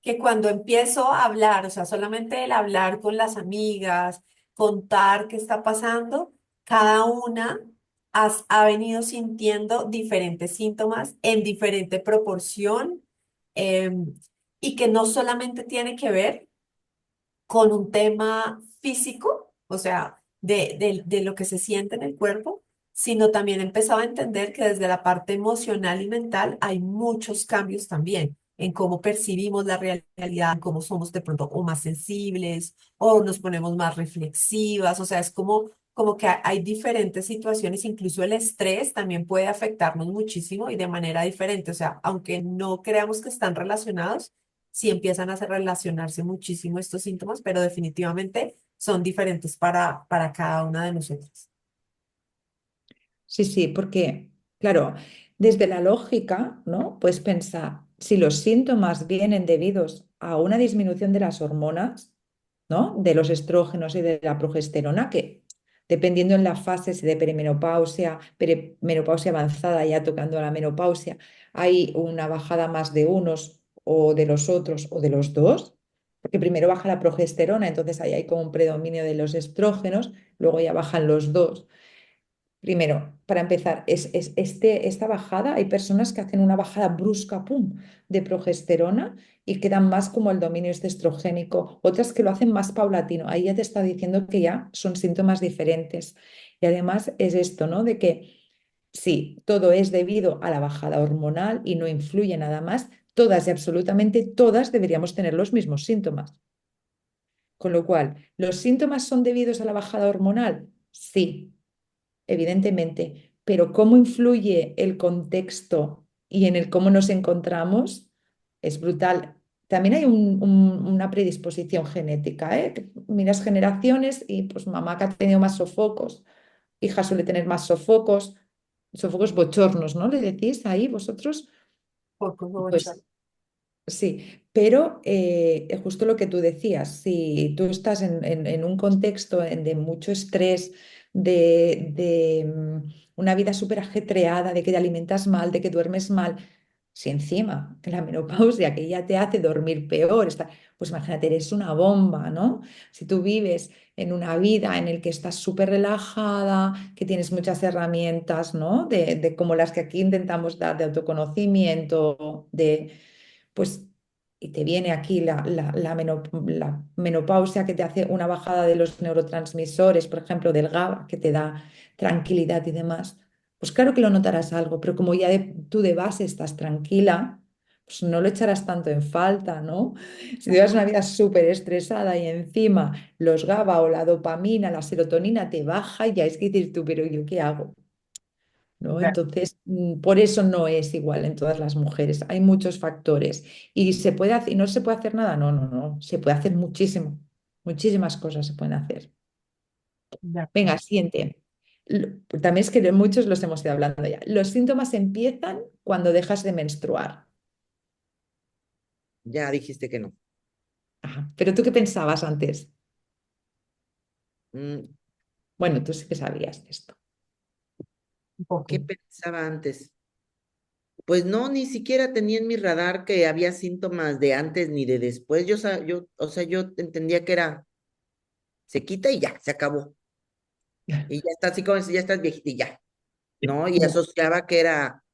que cuando empiezo a hablar, o sea, solamente el hablar con las amigas, contar qué está pasando, cada una ha venido sintiendo diferentes síntomas en diferente proporción, em, y que no solamente tiene que ver con un tema físico, o sea, de lo que se siente en el cuerpo, sino también empezaba a entender que desde la parte emocional y mental hay muchos cambios también en cómo percibimos la realidad, en cómo somos de pronto o más sensibles o nos ponemos más reflexivas, o sea, es como que hay diferentes situaciones, incluso el estrés también puede afectarnos muchísimo y de manera diferente, o sea, aunque no creamos que están relacionados, sí empiezan a relacionarse muchísimo estos síntomas, pero definitivamente son diferentes para cada una de nosotras. Sí, sí, porque, claro, desde la lógica, ¿no? Pues pensar, si los síntomas vienen debidos a una disminución de las hormonas, ¿no? De los estrógenos y de la progesterona, que dependiendo en la fase, si de perimenopausia avanzada, ya tocando a la menopausia, hay una bajada más de unos o de los otros o de los dos, porque primero baja la progesterona, entonces ahí hay como un predominio de los estrógenos, luego ya bajan los dos. Primero, para empezar, esta bajada, hay personas que hacen una bajada brusca, pum, de progesterona y quedan más como el dominio este estrogénico, otras que lo hacen más paulatino. Ahí ya te está diciendo que ya son síntomas diferentes. Y además es esto, ¿no? De que sí, todo es debido a la bajada hormonal y no influye nada más, todas y absolutamente todas deberíamos tener los mismos síntomas. Con lo cual, ¿los síntomas son debidos a la bajada hormonal? Sí, evidentemente, pero cómo influye el contexto y en el cómo nos encontramos es brutal. También hay una predisposición genética, ¿eh? Que miras generaciones y pues mamá que ha tenido más sofocos, hija suele tener más sofocos, sofocos bochornos, ¿no? ¿Le decís ahí vosotros? Poco mucho. Pues sí, pero justo lo que tú decías, si tú estás en un contexto de mucho estrés, de una vida súper ajetreada, de que te alimentas mal, de que duermes mal, si encima la menopausia que ya te hace dormir peor, pues imagínate, eres una bomba, ¿no? Si tú vives en una vida en la que estás súper relajada, que tienes muchas herramientas, ¿no? De como las que aquí intentamos dar de autoconocimiento, pues, y te viene aquí la menopausia que te hace una bajada de los neurotransmisores, por ejemplo, del GABA, que te da tranquilidad y demás, pues claro que lo notarás algo, pero como ya tú de base estás tranquila, pues no lo echarás tanto en falta, ¿no? Si llevas una vida súper estresada y encima los GABA o la dopamina, la serotonina te baja, ya es que dices tú, pero ¿yo qué hago? ¿No? De, Entonces, por eso no es igual en todas las mujeres. Hay muchos factores. ¿Y se puede hacer, y no se puede hacer nada? No, no, no. Se puede hacer muchísimo. Muchísimas cosas se pueden hacer. de Venga, acuerdo. siguiente. También es que de muchos los hemos ido hablando ya. Los síntomas empiezan cuando dejas de menstruar. Ya dijiste que no. Ajá. ¿Pero tú qué pensabas antes? Mm, Bueno, tú sí que sabías esto. Un ¿Qué poco. pensaba antes? Pues no, ni siquiera tenía en mi radar que había síntomas de antes ni de después. O sea, yo entendía que era, se quita y ya, se acabó. Y ya está así como si ya estás viejita y ya, ¿no? Y asociaba que era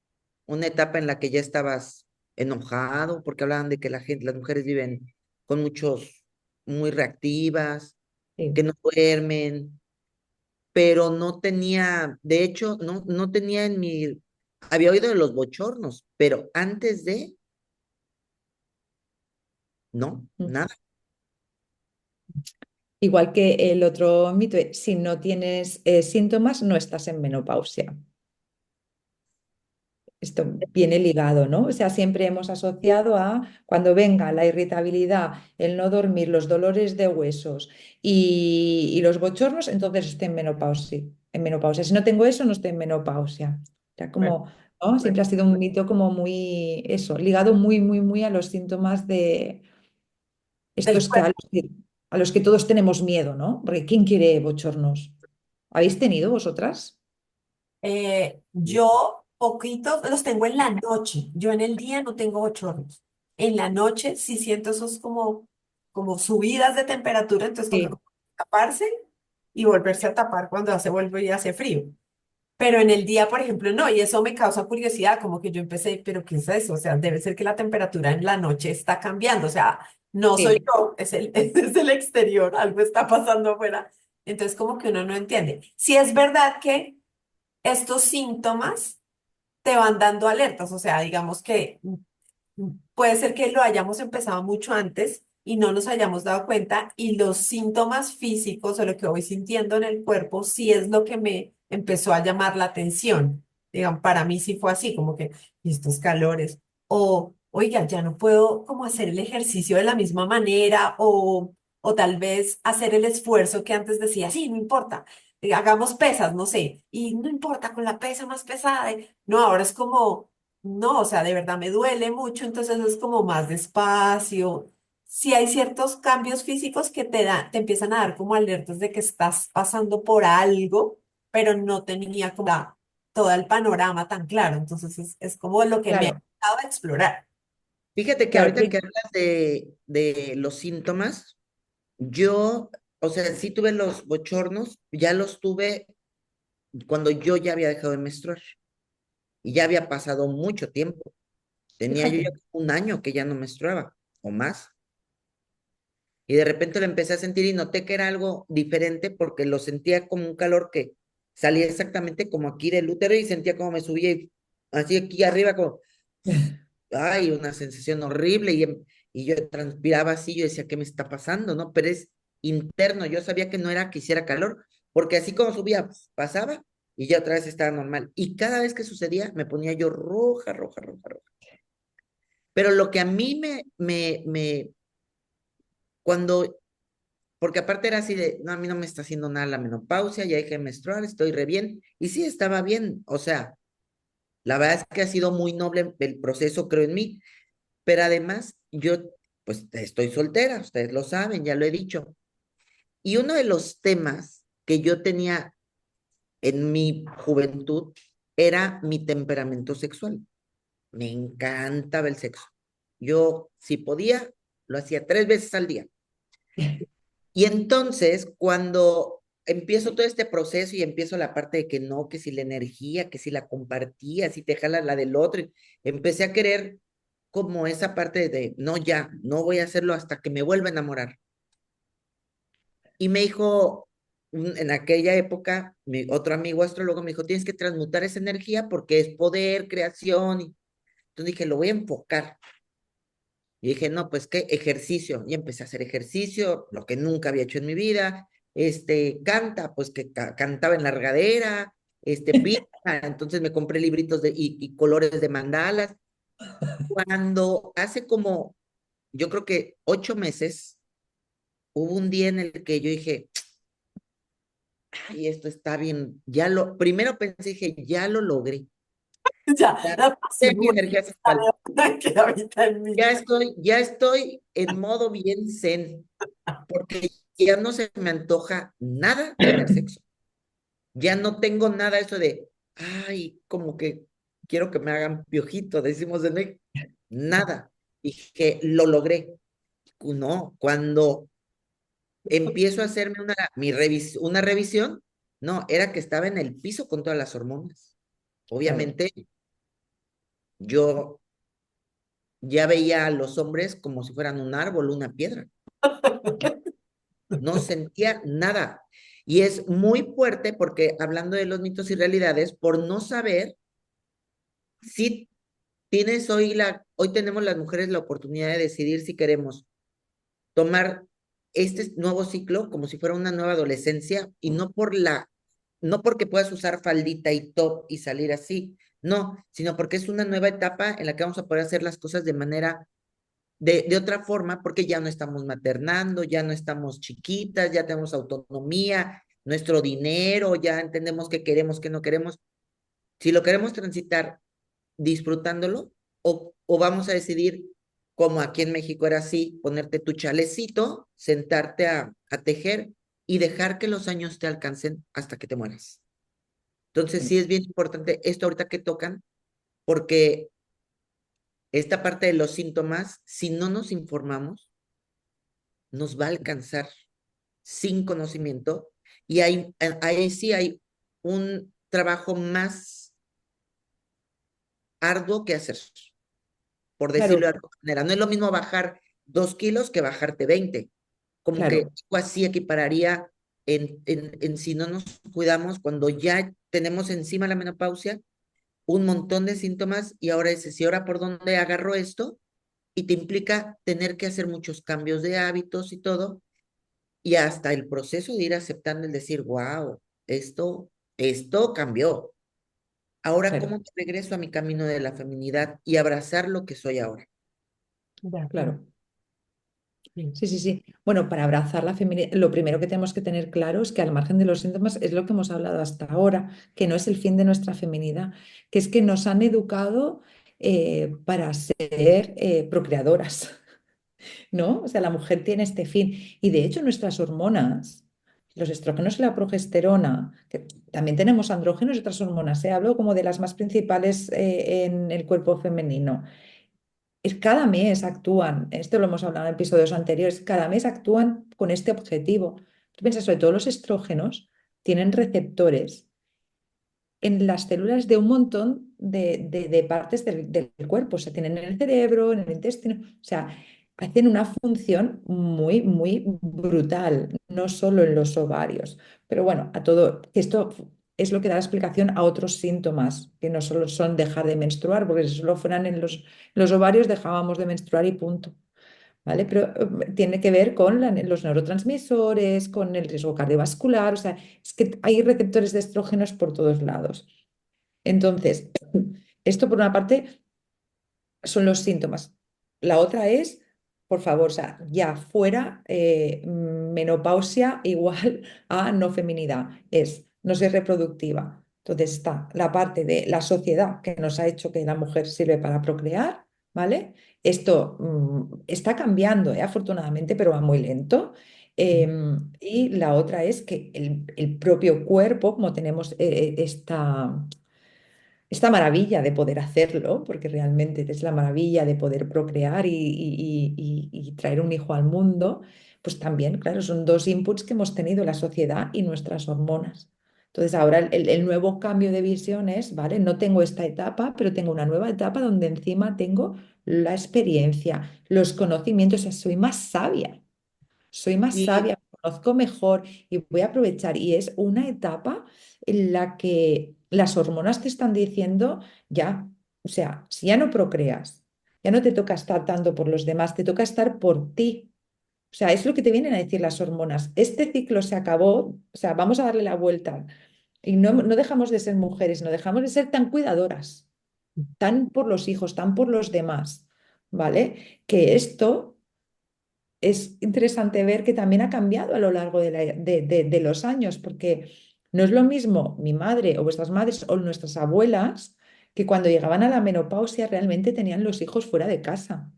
una etapa en la que ya estabas enojado, porque hablaban de que la gente, las mujeres viven con muy reactivas, que Sí. no duermen, pero no tenía, de hecho, no tenía había oído de los bochornos, pero antes de, no, nada. Igual que el otro mito, si no tienes síntomas, no estás en menopausia. Esto viene ligado, ¿no? O sea, siempre hemos asociado a cuando venga la irritabilidad, el no dormir, los dolores de huesos y los bochornos, entonces estoy en menopausia, en menopausia. Si no tengo eso, no estoy en menopausia. O sea, Bueno, como, ¿no? bueno, Siempre ha sido un mito como muy, eso, ligado muy, muy, muy a los síntomas de del estos que cuerpo. a los que todos tenemos miedo, ¿no? Porque ¿quién quiere bochornos? ¿Habéis tenido vosotras? Yo poquito los tengo en la noche. Yo en el día no tengo bochornos. En la noche sí siento esos como subidas de temperatura, entonces toca Sí. como taparse y volverse a tapar cuando vuelve y hace frío. Pero en el día, por ejemplo, no, y eso me causa curiosidad, como que yo empecé, pero ¿qué es eso? O sea, debe ser que la temperatura en la noche está cambiando, o sea, no soy Sí, yo, es el exterior, algo está pasando afuera. Entonces, como que uno no entiende. Si es verdad que estos síntomas te van dando alertas, o sea, digamos que puede ser que lo hayamos empezado mucho antes y no nos hayamos dado cuenta y los síntomas físicos o lo que voy sintiendo en el cuerpo sí es lo que me empezó a llamar la atención. Digan, para mí sí fue así, como que "¿Y estos calores o oiga, ya no puedo como hacer el ejercicio de la misma manera o tal vez hacer el esfuerzo que antes decía, sí, no importa, hagamos pesas, no sé, y no importa con la pesa más pesada, no, ahora es como no, o sea, de verdad me duele mucho, entonces es como más despacio. Sí hay ciertos cambios físicos que te empiezan a dar como alertas de que estás pasando por algo, pero no tenía como todo el panorama tan claro. Entonces es como lo que me ha claro, dado a explorar. Fíjate que claro. ahorita que hablas de los síntomas, yo, o sea, sí tuve los bochornos, ya los tuve cuando yo ya había dejado de menstruar y ya había pasado mucho tiempo. Tenía yo ya Fíjate. un año que ya no menstruaba o más. Y de repente lo empecé a sentir y noté que era algo diferente porque lo sentía como un calor que salía exactamente como aquí del útero y sentía como me subía y así aquí arriba como, ay, una sensación horrible y yo transpiraba así, yo decía, ¿qué me está pasando? ¿No? Pero es interno, yo sabía que no era que hiciera calor, porque así como subía, pasaba y ya otra vez estaba normal. Y cada vez que sucedía me ponía yo roja, roja, roja, roja. Pero lo que a mí cuando porque aparte era así de, no, a mí no me está haciendo nada la menopausia, ya dejé de menstruar, estoy re bien. Y sí, estaba bien. O sea, la verdad es que ha sido muy noble el proceso, creo en mí. Pero además, yo, pues, estoy soltera, ustedes lo saben, ya lo he dicho. Y uno de los temas que yo tenía en mi juventud era mi temperamento sexual. Me encantaba el sexo. Yo, si podía, lo hacía 3 veces al día. Y entonces, cuando empiezo todo este proceso y empiezo la parte de que no, que si la energía, que si la compartía, si te jalas la del otro, empecé a querer como esa parte de, no, ya, no voy a hacerlo hasta que me vuelva a enamorar. Y me dijo, en aquella época, mi otro amigo astrólogo me dijo, tienes que transmutar esa energía porque es poder, creación. Y entonces dije, lo voy a enfocar. Y dije, no, pues qué ejercicio. Y empecé a hacer ejercicio, lo que nunca había hecho en mi vida. Canta, pues que cantaba en la regadera, pinta. Entonces me compré libritos y colores de mandalas. Cuando hace como, yo creo que 8 meses, hubo un día en el que yo dije, ay, esto está bien. Primero pensé, dije, ya lo logré. Ya, Ya, la pasión mi energía sexual. que habita en mí. Ya estoy en modo bien zen. Porque ya no se me antoja nada tener sexo. Ya no tengo nada eso de, ay, como que quiero que me hagan piojito, decimos en México. Nada. Y que lo logré. No, cuando empiezo a hacerme una revisión, no, era que estaba en el piso con todas las hormonas. Claro. Obviamente, yo ya veía a los hombres como si fueran un árbol, una piedra. No sentía nada. Y es muy fuerte porque hablando de los mitos y realidades, por no saber si hoy tenemos las mujeres la oportunidad de decidir si queremos tomar este nuevo ciclo como si fuera una nueva adolescencia y no porque puedas usar faldita y top y salir así, no, sino porque es una nueva etapa en la que vamos a poder hacer las cosas de manera, de otra forma, porque ya no estamos maternando, ya no estamos chiquitas, ya tenemos autonomía, nuestro dinero, ya entendemos qué queremos, qué no queremos. Si lo queremos transitar disfrutándolo, o vamos a decidir, como aquí en México era así, ponerte tu chalecito, sentarte a tejer y dejar que los años te alcancen hasta que te mueras. Entonces sí es bien importante esto ahorita que tocan, porque esta parte de los síntomas, si no nos informamos, nos va a alcanzar sin conocimiento y ahí sí hay un trabajo más arduo que hacer, por decirlo Claro, de alguna manera. No es lo mismo bajar 2 kilos que bajarte 20. Como que claro, algo así equipararía en si no nos cuidamos cuando ya tenemos encima la menopausia un montón de síntomas y ahora dices, ¿y ahora por dónde agarro esto? Y te implica tener que hacer muchos cambios de hábitos y todo, y hasta el proceso de ir aceptando el decir, wow, esto cambió. Ahora, claro, ¿cómo me regreso a mi camino de la feminidad y abrazar lo que soy ahora? De acuerdo. claro. Sí. Sí, sí, sí. Bueno, para abrazar la feminidad, lo primero que tenemos que tener claro es que al margen de los síntomas es lo que hemos hablado hasta ahora, que no es el fin de nuestra feminidad, que es que nos han educado para ser procreadoras, ¿no? O sea, la mujer tiene este fin. Y de hecho nuestras hormonas, los estrógenos y la progesterona, que también tenemos andrógenos y otras hormonas, hablo como de las más principales en el cuerpo femenino. Cada mes actúan, esto lo hemos hablado en episodios anteriores, cada mes actúan con este objetivo. Tú piensas, sobre todo los estrógenos tienen receptores en las células de un montón de partes del cuerpo, o sea, tienen en el cerebro, en el intestino, o sea, hacen una función muy, muy brutal, no solo en los ovarios. Pero bueno, a todo, esto es lo que da la explicación a otros síntomas, que no solo son dejar de menstruar, porque si solo fueran en los ovarios dejábamos de menstruar y punto. ¿Vale? Pero tiene que ver con los neurotransmisores, con el riesgo cardiovascular, o sea, es que hay receptores de estrógenos por todos lados. Entonces, esto por una parte son los síntomas. La otra es, por favor, o sea, ya fuera menopausia igual a no feminidad, es no ser reproductiva. Entonces está la parte de la sociedad que nos ha hecho que la mujer sirve para procrear, ¿vale? Esto está cambiando, afortunadamente, pero va muy lento. Y la otra es que el propio cuerpo, como tenemos esta maravilla de poder hacerlo, porque realmente es la maravilla de poder procrear y traer un hijo al mundo, pues también, claro, son dos inputs que hemos tenido la sociedad y nuestras hormonas. Entonces ahora el nuevo cambio de visión es, ¿vale? No tengo esta etapa, pero tengo una nueva etapa donde encima tengo la experiencia, los conocimientos, o sea, soy más Y, sabia, conozco mejor y voy a aprovechar. Y es una etapa en la que las hormonas te están diciendo ya, o sea, si ya no procreas, ya no te toca estar tanto por los demás, te toca estar por ti. O sea, es lo que te vienen a decir las hormonas. Este ciclo se acabó, o sea, vamos a darle la vuelta. Y no dejamos de ser mujeres, no dejamos de ser tan cuidadoras, tan por los hijos, tan por los demás, ¿vale? Que esto es interesante ver que también ha cambiado a lo largo de los años, porque no es lo mismo mi madre o vuestras madres o nuestras abuelas que cuando llegaban a la menopausia realmente tenían los hijos fuera de casa,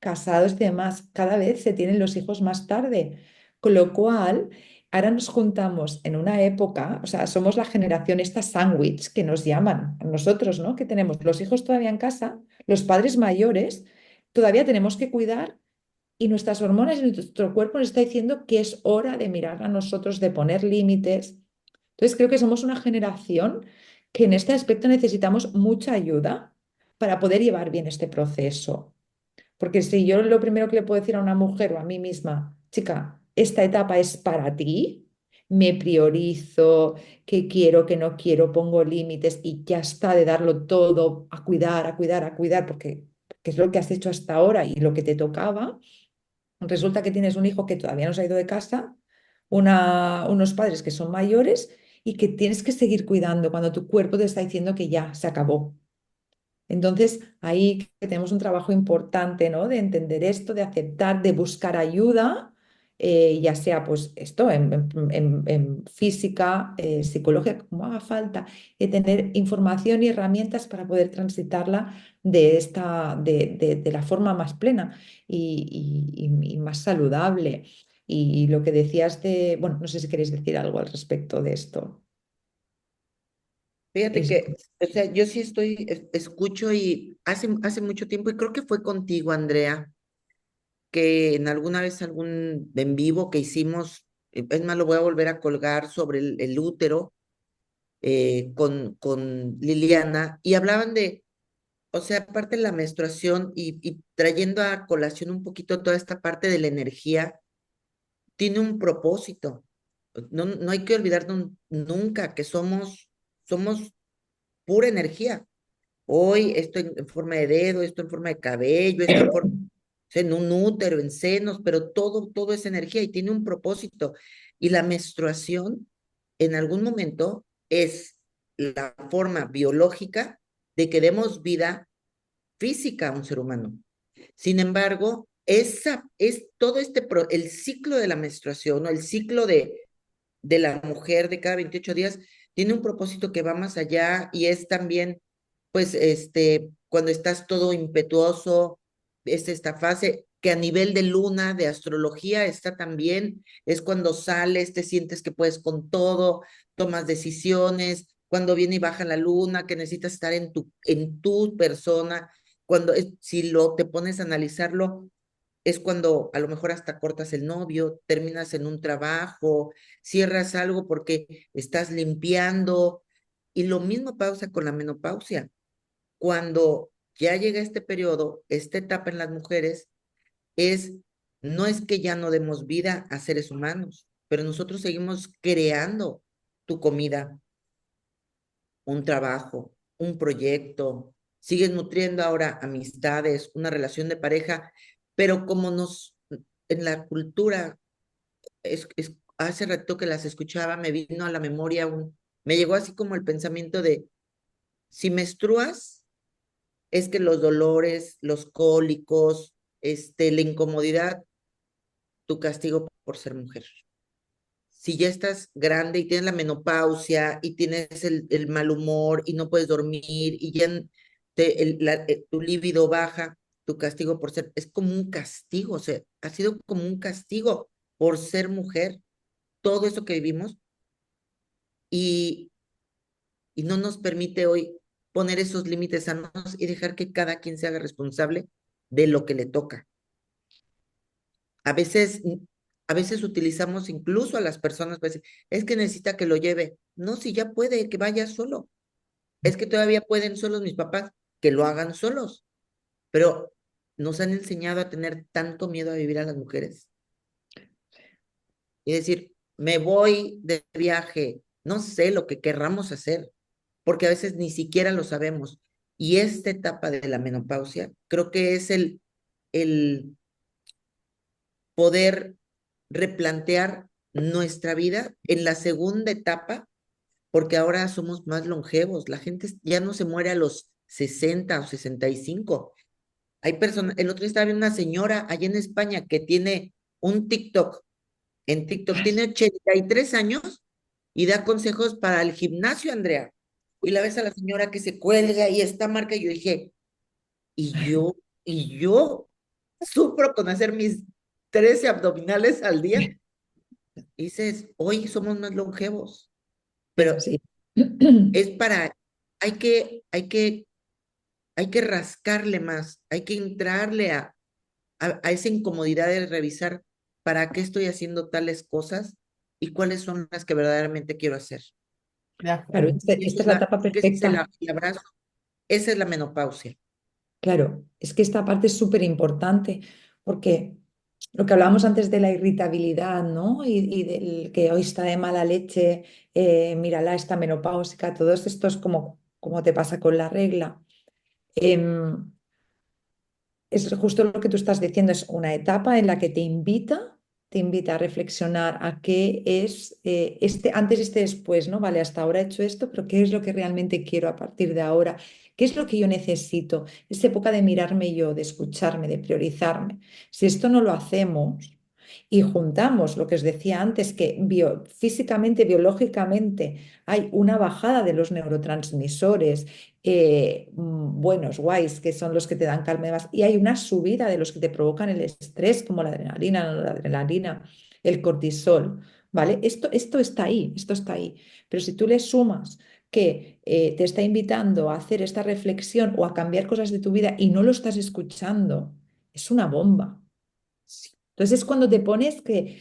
casados y demás. Cada vez se tienen los hijos más tarde, con lo cual ahora nos juntamos en una época, o sea, somos la generación esta sándwich que nos llaman a nosotros, ¿no? Que tenemos los hijos todavía en casa, los padres mayores, todavía tenemos que cuidar y nuestras hormonas y nuestro cuerpo nos está diciendo que es hora de mirar a nosotros, de poner límites. Entonces creo que somos una generación que en este aspecto necesitamos mucha ayuda para poder llevar bien este proceso. Porque si yo lo primero que le puedo decir a una mujer o a mí misma, chica, esta etapa es para ti, me priorizo, que quiero, que no quiero, pongo límites y ya está de darlo todo a cuidar, a cuidar, a cuidar, porque es lo que has hecho hasta ahora y lo que te tocaba. Resulta que tienes un hijo que todavía no se ha ido de casa, unos padres que son mayores y que tienes que seguir cuidando cuando tu cuerpo te está diciendo que ya se acabó. Entonces, ahí que tenemos un trabajo importante, ¿no? De entender esto, de aceptar, de buscar ayuda, ya sea pues esto en física, psicología, como haga falta, y tener información y herramientas para poder transitarla de la forma más plena y más saludable. Y lo que decías de, bueno, no sé si queréis decir algo al respecto de esto. Fíjate Es- que, o sea, yo sí escucho y hace mucho tiempo, y creo que fue contigo, Andrea, que en alguna vez algún en vivo que hicimos, es más, lo voy a volver a colgar sobre el útero con Liliana, y hablaban de, o sea, aparte de la menstruación y trayendo a colación un poquito toda esta parte de la energía, tiene un propósito. No hay que olvidarnos nunca que somos pura energía. Hoy esto en forma de dedo, esto en forma de cabello, esto en forma, en un útero, en senos, pero todo es energía y tiene un propósito. Y la menstruación, en algún momento, es la forma biológica de que demos vida física a un ser humano. Sin embargo, es todo el ciclo de la menstruación o el ciclo de la mujer de cada 28 días tiene un propósito que va más allá y es también, pues, cuando estás todo impetuoso, es esta fase que a nivel de luna, de astrología, está también, es cuando sales, te sientes que puedes con todo, tomas decisiones, cuando viene y baja la luna, que necesitas estar en tu persona, si te pones a analizarlo, es cuando a lo mejor hasta cortas el novio, terminas en un trabajo, cierras algo porque estás limpiando. Y lo mismo pasa con la menopausia. Cuando ya llega este periodo, esta etapa en las mujeres, es, no es que ya no demos vida a seres humanos, pero nosotros seguimos creando tu comida, un trabajo, un proyecto, sigues nutriendo ahora amistades, una relación de pareja, pero en la cultura, hace rato que las escuchaba, me vino a la memoria me llegó así como el pensamiento de, si menstruas, es que los dolores, los cólicos, la incomodidad, tu castigo por ser mujer. Si ya estás grande y tienes la menopausia y tienes el mal humor y no puedes dormir y ya tu libido baja, tu castigo por es como un castigo, o sea, ha sido como un castigo por ser mujer, todo eso que vivimos y, y no nos permite hoy poner esos límites sanos y dejar que cada quien se haga responsable de lo que le toca. A veces, a veces utilizamos incluso a las personas para decir, es que necesita que lo lleve. No, si ya puede, que vaya solo. Es que todavía pueden solos mis papás, que lo hagan solos. Pero nos han enseñado a tener tanto miedo a vivir a las mujeres. Y decir, me voy de viaje, no sé lo que querramos hacer, porque a veces ni siquiera lo sabemos. Y esta etapa de la menopausia, creo que es el poder replantear nuestra vida en la segunda etapa, porque ahora somos más longevos. La gente ya no se muere a los 60 o 65. Hay personas, el otro día estaba viendo una señora allá en España que tiene un TikTok. En TikTok tiene 83 años y da consejos para el gimnasio, Andrea. Y la ves a la señora que se cuelga y está marca. Y yo dije, y yo sufro con hacer mis 13 abdominales al día. Y dices, hoy somos más longevos, pero Sí. es para, hay que, hay que, hay que rascarle más, hay que entrarle a esa incomodidad de revisar para qué estoy haciendo tales cosas y cuáles son las que verdaderamente quiero hacer. De Claro, acuerdo. Y esta es la etapa que ese es perfecta. el abrazo, esa es la menopausia. Claro, es que esta parte es súper importante porque lo que hablábamos antes de la irritabilidad, ¿no? Y del que hoy está de mala leche, mírala, está menopáusica, todo esto es como te pasa con la regla. Em, es justo lo que tú estás diciendo, es una etapa en la que te invita, te invita a reflexionar a qué es antes y este después, ¿no? Vale, hasta ahora he hecho esto, pero ¿qué es lo que realmente quiero a partir de ahora? ¿Qué es lo que yo necesito? Es época de mirarme yo, de escucharme, de priorizarme. Si esto no lo hacemos y juntamos lo que os decía antes, que físicamente, biológicamente, hay una bajada de los neurotransmisores buenos, guays, que son los que te dan calma y demás, y hay una subida de los que te provocan el estrés, como la adrenalina, la noradrenalina, el cortisol, ¿vale? Esto está ahí, esto está ahí. Pero si tú le sumas que te está invitando a hacer esta reflexión o a cambiar cosas de tu vida y no lo estás escuchando, es una bomba. Entonces es cuando te pones que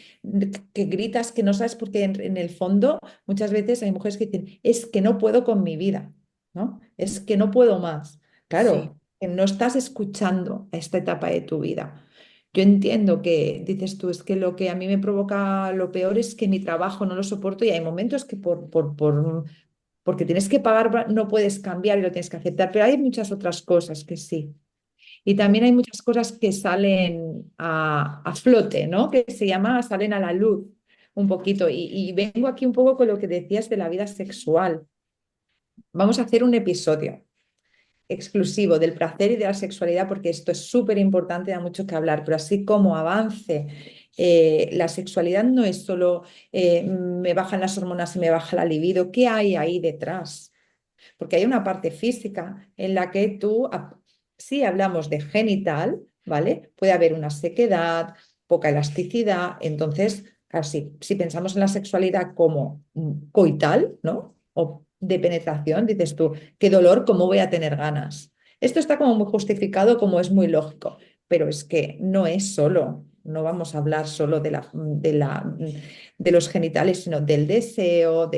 gritas, que no sabes, porque en el fondo muchas veces hay mujeres que dicen, es que no puedo con mi vida, ¿no? Es que no puedo más. Sí, Claro, que no estás escuchando a esta etapa de tu vida. Yo entiendo que dices tú, es que lo que a mí me provoca lo peor es que mi trabajo no lo soporto y hay momentos que porque tienes que pagar no puedes cambiar y lo tienes que aceptar, pero hay muchas otras cosas que sí. Y también hay muchas cosas que salen a flote, ¿no? Que se llama, salen a la luz un poquito. Y vengo aquí un poco con lo que decías de la vida sexual. Vamos a hacer un episodio exclusivo del placer y de la sexualidad, porque esto es súper importante, da mucho que hablar, pero así como avance, la sexualidad no es solo me bajan las hormonas y me baja la libido, ¿qué hay ahí detrás? Porque hay una parte física en la que si hablamos de genital, ¿vale? Puede haber una sequedad, poca elasticidad, entonces, casi, si pensamos en la sexualidad como coital, ¿no? O de penetración, dices tú, qué dolor, ¿cómo voy a tener ganas? Esto está como muy justificado, como es muy lógico, pero es que no es solo, no vamos a hablar solo de los genitales, sino del deseo,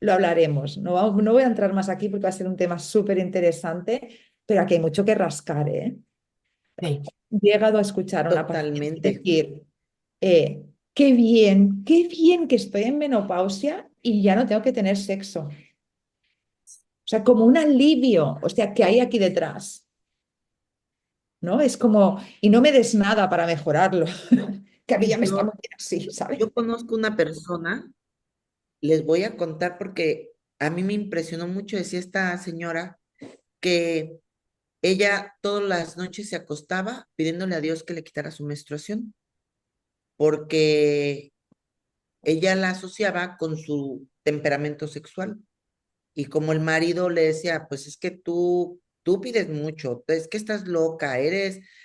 lo hablaremos. No voy a entrar más aquí porque va a ser un tema súper interesante, pero aquí hay mucho que rascar, ¿eh? Sí, He llegado a escuchar a una paciente totalmente. decir, qué bien que estoy en menopausia y ya no tengo que tener sexo. O sea, como un alivio, o sea, que hay aquí detrás, ¿no? Es como, y no me des nada para mejorarlo, que a mí ya me está Yo, muy bien así, ¿sabes? yo conozco una persona, les voy a contar porque a mí me impresionó mucho, decía esta señora, que ella todas las noches se acostaba pidiéndole a Dios que le quitara su menstruación, porque ella la asociaba con su temperamento sexual. Y como el marido le decía, pues es que tú pides mucho, es que estás loca,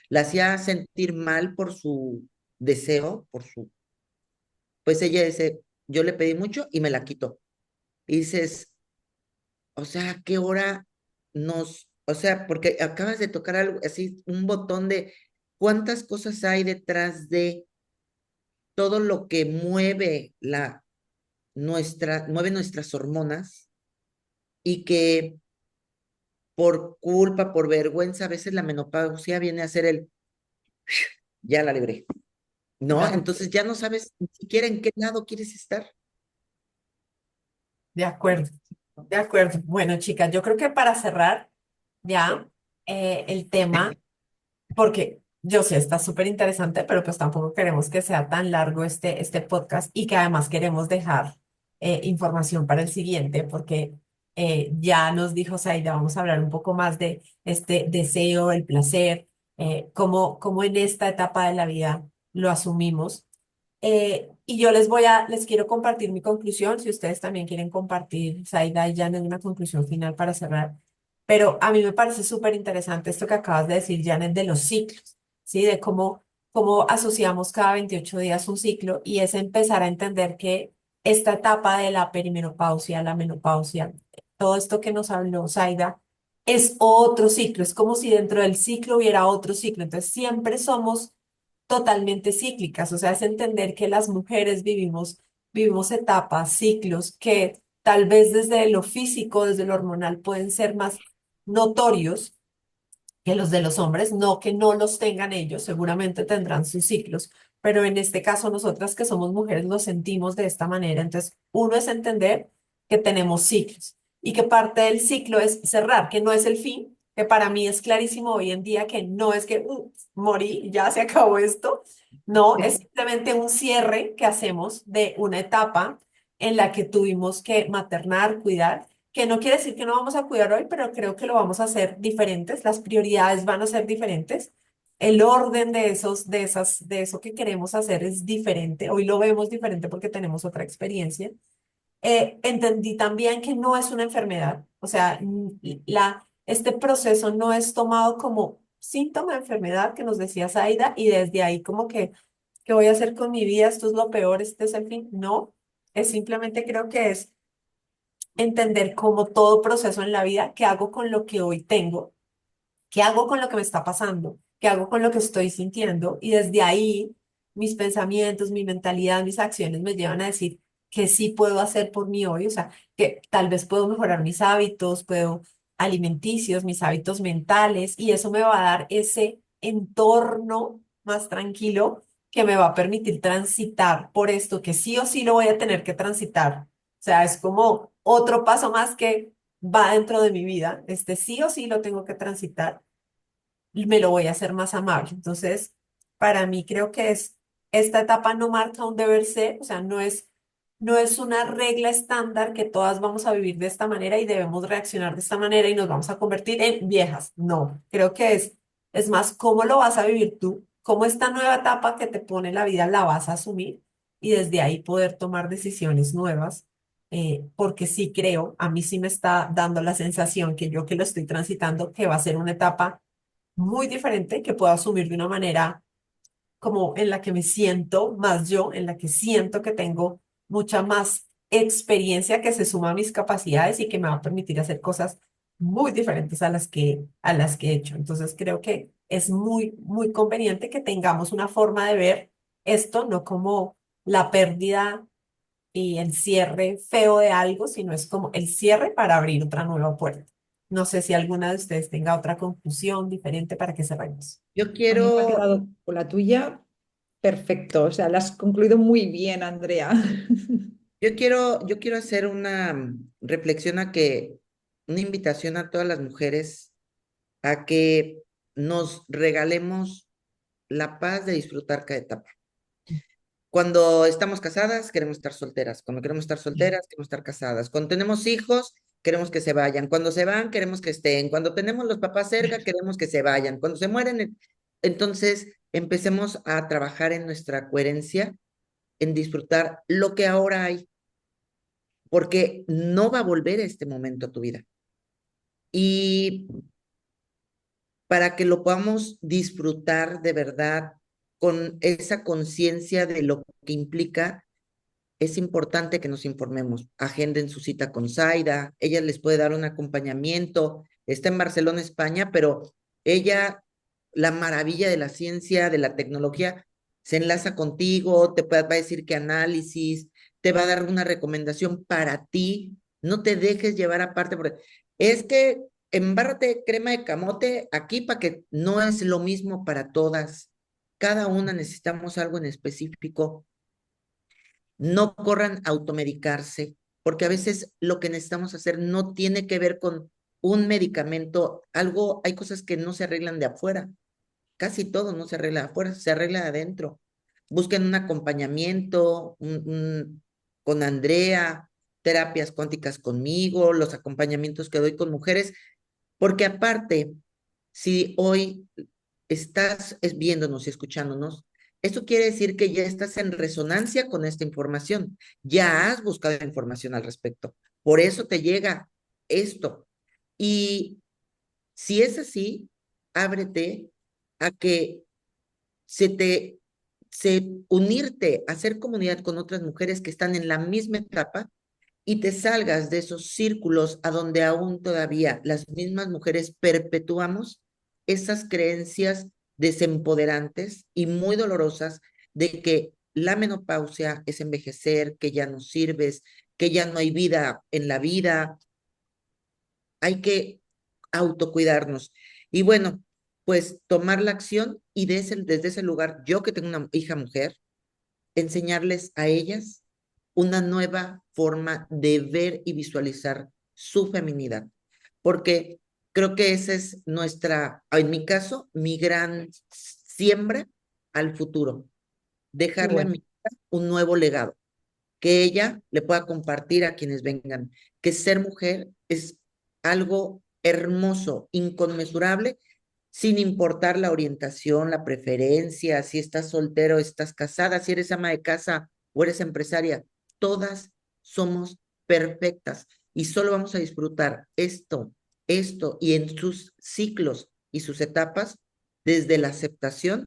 la hacía sentir mal por su deseo, pues ella dice, yo le pedí mucho y me la quitó. Y dices, o sea, ¿a qué hora o sea, porque acabas de tocar algo así, un botón de cuántas cosas hay detrás de todo lo que mueve nuestras hormonas y que por culpa, por vergüenza, a veces la menopausia viene a ser ya la libré, ¿no? ya, Entonces ya no sabes ni siquiera en qué lado quieres estar. de acuerdo, de acuerdo. Bueno, chicas, yo creo que para cerrar ya el tema, porque yo sé, está súper interesante, pero pues tampoco queremos que sea tan largo este podcast y que además queremos dejar información para el siguiente, porque ya nos dijo Zaida, vamos a hablar un poco más de este deseo, el placer, cómo en esta etapa de la vida lo asumimos. Y yo les quiero compartir mi conclusión, si ustedes también quieren compartir, Zaida y Janet, una conclusión final para cerrar. Pero a mí me parece súper interesante esto que acabas de decir, Janet, de los ciclos, ¿sí? De cómo asociamos cada 28 días un ciclo y es empezar a entender que esta etapa de la perimenopausia, la menopausia, todo esto que nos habló Zaida, es otro ciclo, es como si dentro del ciclo hubiera otro ciclo. Entonces siempre somos totalmente cíclicas, o sea, es entender que las mujeres vivimos etapas, ciclos que tal vez desde lo físico, desde lo hormonal pueden ser más notorios que los de los hombres, no que no los tengan ellos, seguramente tendrán sus ciclos, pero en este caso nosotras que somos mujeres lo sentimos de esta manera, entonces uno es entender que tenemos ciclos y que parte del ciclo es cerrar, que no es el fin, que para mí es clarísimo hoy en día que no es que morí, ya se acabó esto, no, es simplemente un cierre que hacemos de una etapa en la que tuvimos que maternar, cuidar, que no quiere decir que no vamos a cuidar hoy, pero creo que lo vamos a hacer diferentes, las prioridades van a ser diferentes. El orden de de eso que queremos hacer es diferente. Hoy lo vemos diferente porque tenemos otra experiencia. Entendí también que no es una enfermedad, o sea, este proceso no es tomado como síntoma de enfermedad que nos decía Zaida y desde ahí como que, ¿qué voy a hacer con mi vida? Esto es lo peor, este es el fin. No, es simplemente creo que es entender como todo proceso en la vida, qué hago con lo que hoy tengo, qué hago con lo que me está pasando, qué hago con lo que estoy sintiendo y desde ahí mis pensamientos, mi mentalidad, mis acciones me llevan a decir que sí puedo hacer por mí hoy, o sea, que tal vez puedo mejorar mis hábitos, puedo alimenticios, mis hábitos mentales y eso me va a dar ese entorno más tranquilo que me va a permitir transitar por esto que sí o sí lo voy a tener que transitar. O sea, es como otro paso más que va dentro de mi vida. Este sí o sí lo tengo que transitar y me lo voy a hacer más amable. Entonces, para mí creo que esta etapa no marca un deber ser, o sea, no es una regla estándar que todas vamos a vivir de esta manera y debemos reaccionar de esta manera y nos vamos a convertir en viejas. No, creo que es más cómo lo vas a vivir tú, cómo esta nueva etapa que te pone la vida la vas a asumir y desde ahí poder tomar decisiones nuevas. Porque sí creo, a mí sí me está dando la sensación que yo que lo estoy transitando, que va a ser una etapa muy diferente que puedo asumir de una manera como en la que me siento más yo, en la que siento que tengo mucha más experiencia que se suma a mis capacidades y que me va a permitir hacer cosas muy diferentes a las que he hecho. Entonces creo que es muy conveniente que tengamos una forma de ver esto, no como la pérdida y el cierre feo de algo, sino es como el cierre para abrir otra nueva puerta. No sé si alguna de ustedes tenga otra conclusión diferente para que cerremos. Yo A mí me ha quiero, quedado con la tuya perfecto, o sea, la has concluido muy bien, Andrea. yo quiero hacer una reflexión una invitación a todas las mujeres a que nos regalemos la paz de disfrutar cada etapa. Cuando estamos casadas, queremos estar solteras. Cuando queremos estar solteras, queremos estar casadas. Cuando tenemos hijos, queremos que se vayan. Cuando se van, queremos que estén. Cuando tenemos los papás cerca, queremos que se vayan. Cuando se mueren, entonces empecemos a trabajar en nuestra coherencia, en disfrutar lo que ahora hay, porque no va a volver este momento a tu vida. Y para que lo podamos disfrutar de verdad con esa conciencia de lo que implica, es importante que nos informemos. Agenden su cita con Zaida, ella les puede dar un acompañamiento. Está en Barcelona, España, pero ella, la maravilla de la ciencia, de la tecnología, se enlaza contigo, va a decir qué análisis, te va a dar una recomendación para ti. No te dejes llevar aparte, porque es que embárrate crema de camote aquí para que no es lo mismo para todas. Cada una necesitamos algo en específico. No corran a automedicarse, porque a veces lo que necesitamos hacer no tiene que ver con un medicamento, algo, hay cosas que no se arreglan de afuera, casi todo no se arregla de afuera, se arregla de adentro. Busquen un acompañamiento, con Andrea, terapias cuánticas conmigo, los acompañamientos que doy con mujeres, porque aparte, si hoy estás viéndonos y escuchándonos, eso quiere decir que ya estás en resonancia con esta información, ya has buscado información al respecto, por eso te llega esto. Y si es así, ábrete a que se te, unirte, hacer comunidad con otras mujeres que están en la misma etapa y te salgas de esos círculos a donde aún todavía las mismas mujeres perpetuamos esas creencias desempoderantes y muy dolorosas de que la menopausia es envejecer, que ya no sirves, que ya no hay vida en la vida. Hay que autocuidarnos. Y bueno, pues tomar la acción y desde ese lugar, yo que tengo una hija mujer, enseñarles a ellas una nueva forma de ver y visualizar su feminidad. Porque Creo que esa es en mi caso, mi gran siembra al futuro. Qué Dejarle a bueno. mi hija un nuevo legado, que ella le pueda compartir a quienes vengan, que ser mujer es algo hermoso, inconmensurable, sin importar la orientación, la preferencia, si estás soltero, estás casada, si eres ama de casa o eres empresaria, todas somos perfectas y solo vamos a disfrutar esto y en sus ciclos y sus etapas desde la aceptación,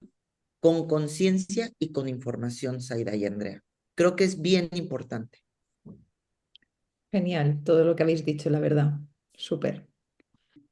con conciencia y con información, Zaida y Andrea. Creo que es bien importante. Genial, todo lo que habéis dicho, la verdad. Súper.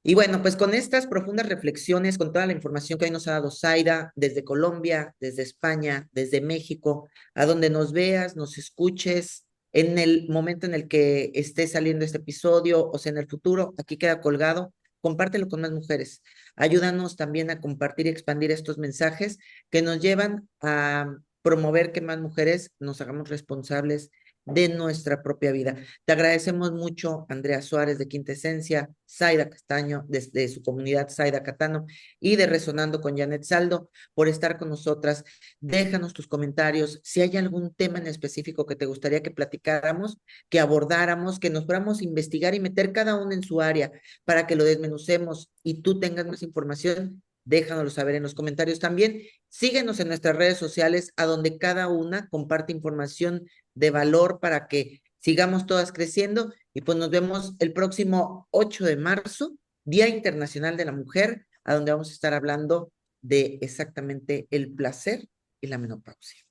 Y bueno, pues con estas profundas reflexiones, con toda la información que hoy nos ha dado Zaida, desde Colombia, desde España, desde México, a donde nos veas, nos escuches, en el momento en el que esté saliendo este episodio, o sea, en el futuro, aquí queda colgado, compártelo con más mujeres. Ayúdanos también a compartir y expandir estos mensajes que nos llevan a promover que más mujeres nos hagamos responsables de nuestra propia vida. Te agradecemos mucho, Andrea Suárez de Quinta Esencia, Zaida Castaño, desde su comunidad Zaida Catano, y de Resonando con Janet Saldo, por estar con nosotras. Déjanos tus comentarios. Si hay algún tema en específico que te gustaría que platicáramos, que abordáramos, que nos fuéramos a investigar y meter cada uno en su área para que lo desmenucemos y tú tengas más información, déjanoslo saber en los comentarios también. Síguenos en nuestras redes sociales, a donde cada una comparte información de valor para que sigamos todas creciendo, y pues nos vemos el próximo 8 de marzo, Día Internacional de la Mujer, a donde vamos a estar hablando de exactamente el placer y la menopausia.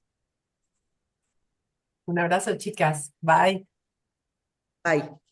Un abrazo, chicas. Bye. Bye.